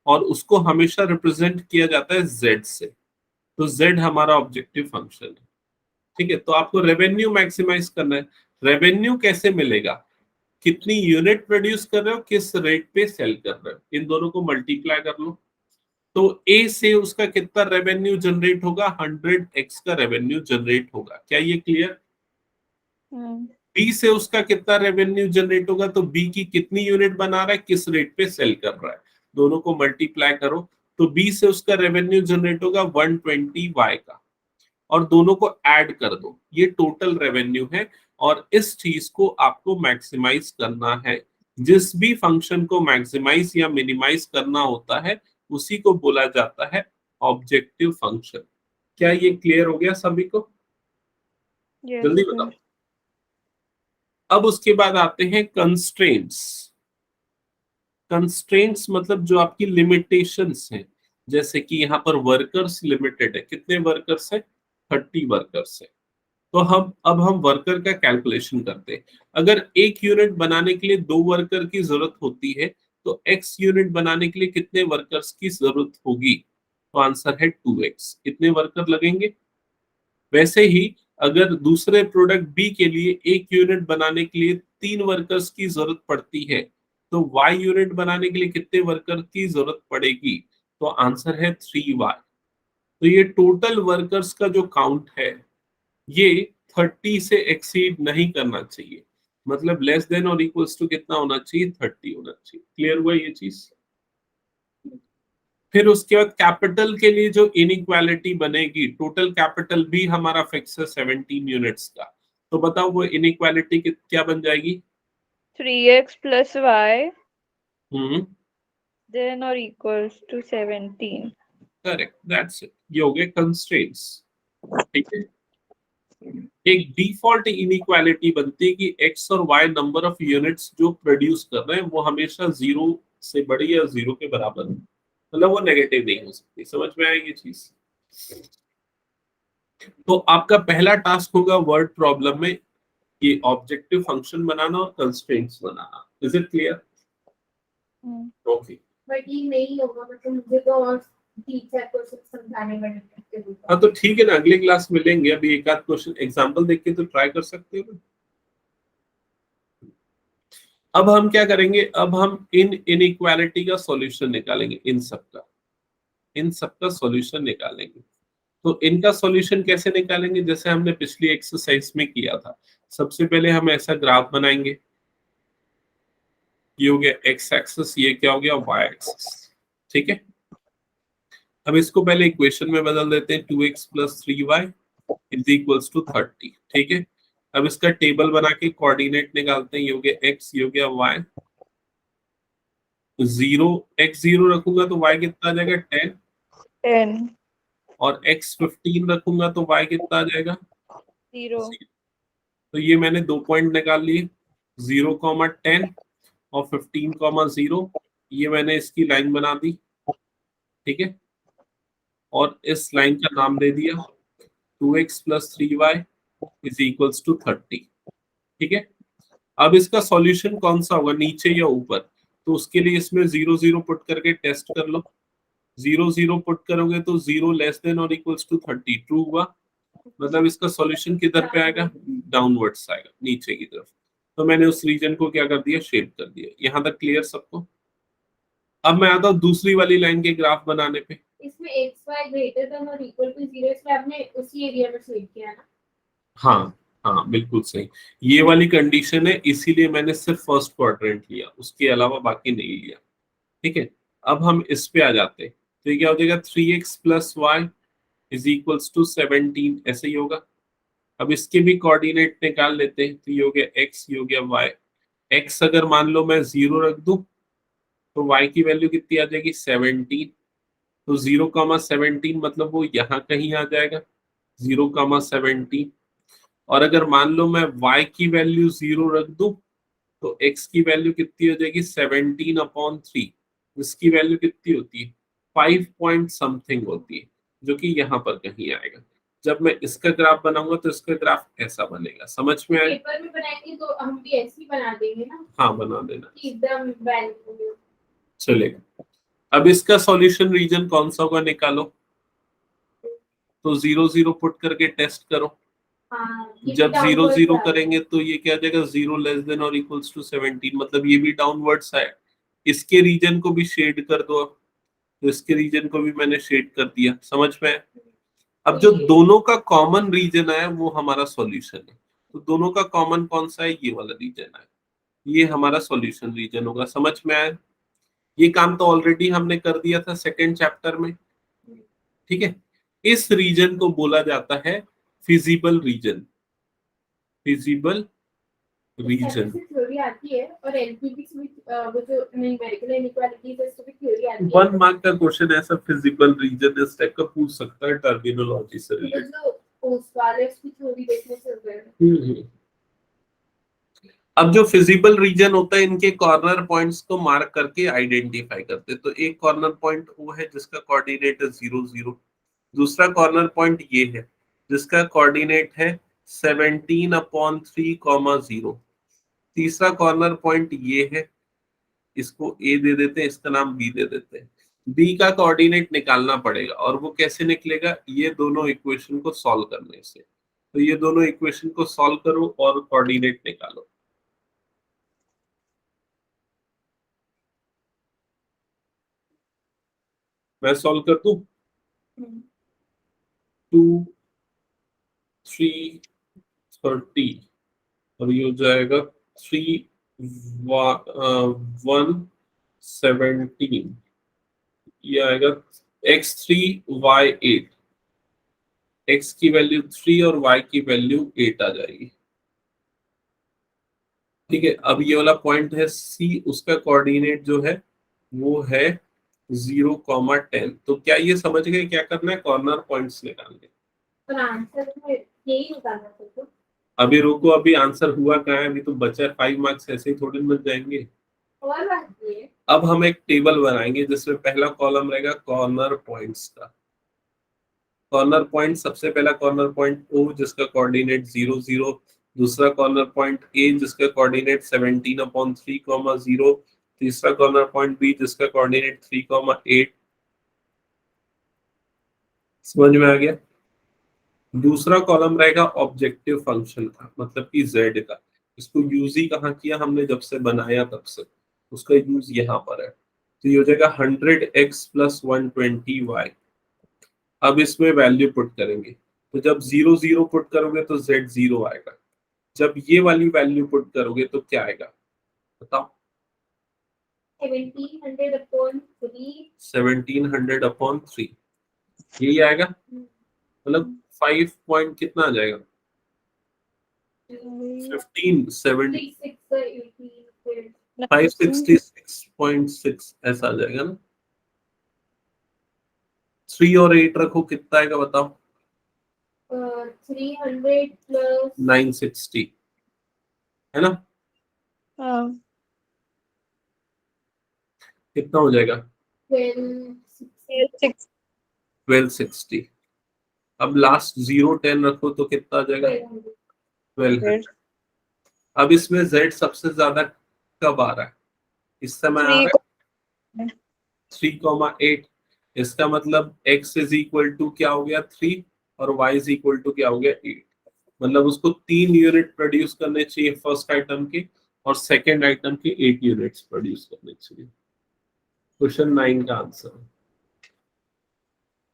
और उसको हमेशा रिप्रेजेंट किया जाता है z से। तो z हमारा ऑब्जेक्टिव फंक्शन है, ठीक है। तो आपको रेवेन्यू मैक्सिमाइज करना है। रेवेन्यू कैसे मिलेगा? कितनी यूनिट प्रोड्यूस कर रहे हो, किस रेट पे सेल कर रहे हो, इन दोनों को मल्टीप्लाई कर लो। तो ए से उसका कितना रेवेन्यू जनरेट होगा? 100x का रेवेन्यू जनरेट होगा। क्या ये क्लियर? बी से उसका कितना रेवेन्यू जनरेट होगा? तो बी की कितनी यूनिट बना रहा है, किस रेट पे सेल कर रहा है, दोनों को मल्टीप्लाई करो। तो बी से उसका रेवेन्यू जनरेट होगा 120y का, और दोनों को ऐड कर दो, ये टोटल रेवेन्यू है। और इस चीज को आपको मैक्सिमाइज करना है। जिस भी फंक्शन को मैक्सिमाइज या मिनिमाइज करना होता है उसी को बोला जाता है ऑब्जेक्टिव फंक्शन। क्या ये क्लियर हो गया सभी को? Yes, जल्दी sir. बताओ। अब उसके बाद आते हैं कंस्ट्रेंट्स। कंस्ट्रेंट्स मतलब जो आपकी लिमिटेशंस हैं, जैसे कि यहाँ पर वर्कर्स लिमिटेड है, कितने वर्कर्स है? 30 वर्कर्स है। तो हम वर्कर का कैलकुलेशन करते हैं। अगर एक यूनिट बनाने के लिए 2 वर्कर की जरूरत होती है तो x यूनिट बनाने के लिए कितने वर्कर्स की जरूरत होगी? तो आंसर है 2x। कितने वर्कर लगेंगे? वैसे ही अगर दूसरे प्रोडक्ट बी के लिए एक यूनिट बनाने के लिए 3 वर्कर्स की जरूरत पड़ती है तो y यूनिट बनाने के लिए कितने वर्कर की जरूरत पड़ेगी? तो आंसर है 3y। तो ये टोटल वर्कर्स का जो काउंट है ये 30 से एक्सीड नहीं करना चाहिए, मतलब लेस देन और इक्वल्स टू कितना होना चाहिए? 30 होना चाहिए। क्लियर हुआ ये चीज? फिर उसके बाद कैपिटल के लिए जो इनइक्वालिटी बनेगी, टोटल कैपिटल भी हमारा फिक्स है 17 यूनिट्स का, तो बताओ वो इनइक्वालिटी क्या बन जाएगी? 3x plus y hmm, then or equals to 17. Correct, that's it. ये हो गए कंस्ट्रेंट्स। ठीक है, एक डिफॉल्ट इनइक्वालिटी बनती है कि x और y नंबर ऑफ यूनिट्स जो प्रोड्यूस कर रहे हैं वो हमेशा 0 से बड़ी या 0 के बराबर है, मतलब वो नेगेटिव नहीं हो सकती। समझ में आई ये चीज? तो आपका पहला टास्क होगा वर्ड प्रॉब्लम में ये ऑब्जेक्टिव फंक्शन बनाना और constraints banana. Is it clear? Okay. But ये नहीं होगा, मतलब मुझे तो और टीचर को समझाने में दिक्कत होगी। हाँ तो ठीक है ना, अगली क्लास में लेंगे। अभी एक आध क्वेश्चन एग्जांपल देख के तो ट्राई कर सकते हो। अब हम क्या करेंगे? अब हम इन इनइक्वालिटी का सॉल्यूशन निकालेंगे, इन सबका सॉल्यूशन निकालेंगे। तो इनका सॉल्यूशन कैसे निकालेंगे? जैसे हमने पिछली एक्सरसाइज में किया था। सबसे पहले हम ऐसा ग्राफ बनाएंगे, ये हो गया एक्स एक्सिस, ये क्या हो गया? Y axis. ठीक है, अब इसको पहले इक्वेशन में बदल देते हैं, 2x + 3y is equals to 30। ठीक है, अब इसका टेबल बना के कोऑर्डिनेट निकालते हैं, ये हो गया x, ये हो गया y। 0 x 0 रखूंगा तो y कितना आ जाएगा? 10। 10. और x 15 रखूंगा तो y कितना आ जाएगा? 0. तो ये मैंने 2 पॉइंट निकाल लिए, 0, 10 और 15, 0। ये मैंने इसकी लाइन बना दी। ठीक है, और इस लाइन का नाम दे दिया 2x + 3y is equals to 30। ठीक है, अब इसका सॉल्यूशन कौन सा होगा, नीचे या ऊपर? तो उसके लिए इसमें 0 0 पुट करके टेस्ट कर लो। 0 0 पुट करोगे तो 0 लेस देन और इक्वल्स टू 30 ट्रू हुआ, मतलब इसका सॉल्यूशन किधर पे आएगा? डाउनवर्ड्स आएगा, नीचे की तरफ। तो मैंने उस रीजन को क्या कर दिया? शेड कर दिया। यहाँ तक क्लियर सबको? अब मैं आता हूँ दूसरी वाली लाइन के ग्राफ बनाने पे। इसमें xy ग्रेटर देन और इक्वल टू 0, इसमें आपने उसी एरिया में सेव किया ना? हाँ हाँ, बिल्कुल सही। ये वाली कंडीशन है, इसीलिए मैंने सिर्फ फर्स्ट क्वाड्रेंट लिया, उसके अलावा बाकी नहीं लिया। ठीक है, अब हम इस पे आ जाते हैं। तो ये क्या हो जाएगा? 3x + y is equals to 17, ऐसे ही होगा। अब इसके भी कोऑर्डिनेट निकाल लेते हैं, तो ये हो गया x, ये हो गया y। x अगर मान लो मैं 0 रख दूं तो y की वैल्यू कितनी आ जाएगी? 17। तो 0, 17 मतलब वो यहाँ कहीं आ जाएगा, 0, 17। और अगर मान लो मैं y की वैल्यू 0 रख दूं तो x की वैल्यू कितनी हो जाएगी? 17/3। इसकी वैल्यू कितनी होती है? 5 पॉइंट समथिंग होती है, जो कि यहाँ पर कहीं आएगा। जब मैं इसका ग्राफ बनाऊंगा तो इसका ग्राफ ऐसा बनेगा। समझ में आया? पेपर में बनाएंगे तो हम भी ऐसे ही बना देंगे ना, हाँ, बना देना, एकदम वैल्यू। चलेगा। अब इसका सॉल्यूशन रीजन कौन सा होगा निकालो। तो 0 0 पुट करके टेस्ट करो। हाँ, जब 0 0 करेंगे तो ये क्या आ जाएगा? 0 लेस देन और इक्वल्स टू 17, मतलब ये भी डाउनवर्ड्स है। इसके रीजन को भी शेड कर दो। अब तो इसके रीजन को भी मैंने शेड कर दिया। समझ में आया? अब जो दोनों का कॉमन रीजन है वो हमारा सॉल्यूशन है। तो दोनों का कॉमन कौन सा है? ये वाला रीजन है, ये हमारा सॉल्यूशन रीजन होगा। समझ में आया? ये काम तो ऑलरेडी हमने कर दिया था सेकंड चैप्टर में। ठीक है, इस रीजन को बोला जाता है feasible region. Feasible region. Theory आती है और एलपीबी में वो जो न्यूमेरिकल इनइक्वालिटीज है उसकी भी थ्योरी आती है। 1 मार्क का क्वेश्चन ऐसा फिजिबल रीजन इस टाइप का पूछ सकता है टर्मिनोलॉजी से तो रिलेटेड। जो उस वाले उसकी थ्योरी देखने से हो गया। अब जो फिजिबल रीजन होता है इनके कॉर्नर पॉइंट्स को मार्क करके आइडेंटिफाई करते हैं। तो एक कॉर्नर पॉइंट वो है जिसका कोऑर्डिनेट है 0 0, दूसरा कॉर्नर पॉइंट ये है जिसका कोऑर्डिनेट है 17/3, 0, तीसरा कॉर्नर पॉइंट ये है, इसको ए दे देते हैं, इसका नाम बी दे देते हैं। बी का कोऑर्डिनेट निकालना पड़ेगा और वो कैसे निकलेगा, ये दोनों इक्वेशन को सॉल्व करने से। तो ये दोनों इक्वेशन को सॉल्व करो और कोऑर्डिनेट निकालो। मैं सॉल्व कर दूं। 2 3 30 और ये हो जाएगा 3 1 17, ये आएगा x3 y8, x की वैल्यू 3 और y की वैल्यू 8 आ जाएगी। ठीक है, अब ये वाला पॉइंट है C, उसका कोऑर्डिनेट जो है वो है 0,10। तो क्या ये समझ गए क्या करना है, कॉर्नर पॉइंट्स निकालने। पर आंसर में यही निकालना था। अभी रुको, अभी आंसर हुआ कहाँ है, अभी तो बचा 5 मार्क्स, ऐसे ही थोड़े मिल जाएंगे। और बात ये अब हम एक टेबल बनाएंगे जिसमें पहला कॉलम रहेगा कॉर्नर पॉइंट्स का। कॉर्नर पॉइंट, सबसे पहला कॉर्नर पॉइंट O जिसका कोऑर्डिनेट 0 0, दूसरा कॉर्नर पॉइंट A जिसका कोऑर्डिनेट 17/3, 0, तीसरा कॉर्नर पॉइंट B जिसका कोऑर्डिनेट 3,8। समझ में आ गया। दूसरा कॉलम रहेगा ऑब्जेक्टिव फंक्शन का, मतलब कि z का। इसको यूज ही कहाँ किया हमने, जब से बनाया तब से उसका यूज यहाँ पर है। तो ये हो जाएगा 100x + 120y। अब इसमें वैल्यू पुट करेंगे, तो जब 0 0 पुट करोगे तो z 0 आएगा, जब ये वाली वैल्यू पुट करोगे तो क्या आएगा बताओ। 1700/3 यही आएगा, मतलब 5 पॉइंट कितना आ जाएगा, 15 70 566.6 ऐसा आ जाएगा ना। 3 और 8 रखो, कितना आएगा बताओ। 300 प्लस 960 है ना। हाँ, कितना हो जाएगा 1260 1260। अब लास्ट 0 10 रखो तो कितना आ जाएगा 1200। अब इसमें z सबसे ज्यादा कब आ रहा है, इस समय आ रहा है 3,8। इसका मतलब x = क्या हो गया 3 और y = क्या हो गया 8। मतलब उसको 3 यूनिट प्रोड्यूस करने चाहिए फर्स्ट आइटम के, और सेकंड आइटम के 8 यूनिट्स प्रोड्यूस करने चाहिए। क्वेश्चन 9 का आंसर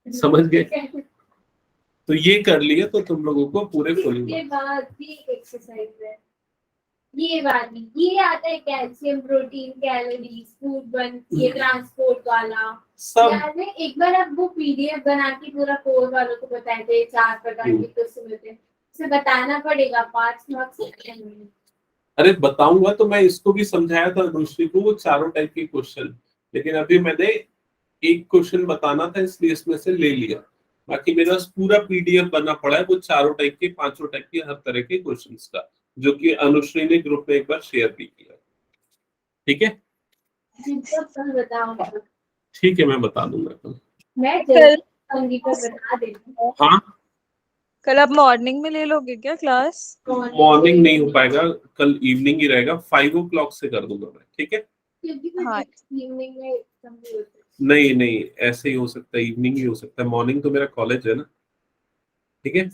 समझ गए। तो ये कर लिए तो तुम लोगों को पूरे फुल इसके बाद भी एक्सरसाइज है, ये वाली, ये आता है calcium, protein, calories, food burn, ये ट्रांसपोर्ट वाला सब। याद है। एक बार आप वो पीडीएफ बना के पूरा कोर वालों को बताए थे, 4 प्रकार के क्वेश्चन होते हैं, उसे बताना पड़ेगा 5 मार्क्स। अरे बताऊंगा तो, मैं इसको भी समझाया था अनुश्री को, वो चारों टाइप के क्वेश्चन, लेकिन अभी मैंने एक क्वेश्चन बताना था इसलिए इसमें से ले लिया। बाकी मेरा पूरा पीडीएफ बना पड़ा है वो चारों टाइप के, 5 टाइप के, हर तरह के क्वेश्चंस का, जो कि अनुश्री ने ग्रुप में एक बार शेयर भी किया। ठीक है, ठीक है, मैं बता दूंगा कल। मैं जल्दी बता देती। हाँ, कल आप मॉर्निंग में ले लोगे क्या क्लास? मॉर्निंग नहीं हो पाएगा, कल इवनिंग ही रहेगा, 5 o'clock से कर दूंगा मैं। ठीक है, हाँ, इवनिंग में नहीं नहीं, ऐसे ही हो सकता है, इवनिंग ही हो सकता है, मॉर्निंग तो मेरा कॉलेज है ना। ठीक है।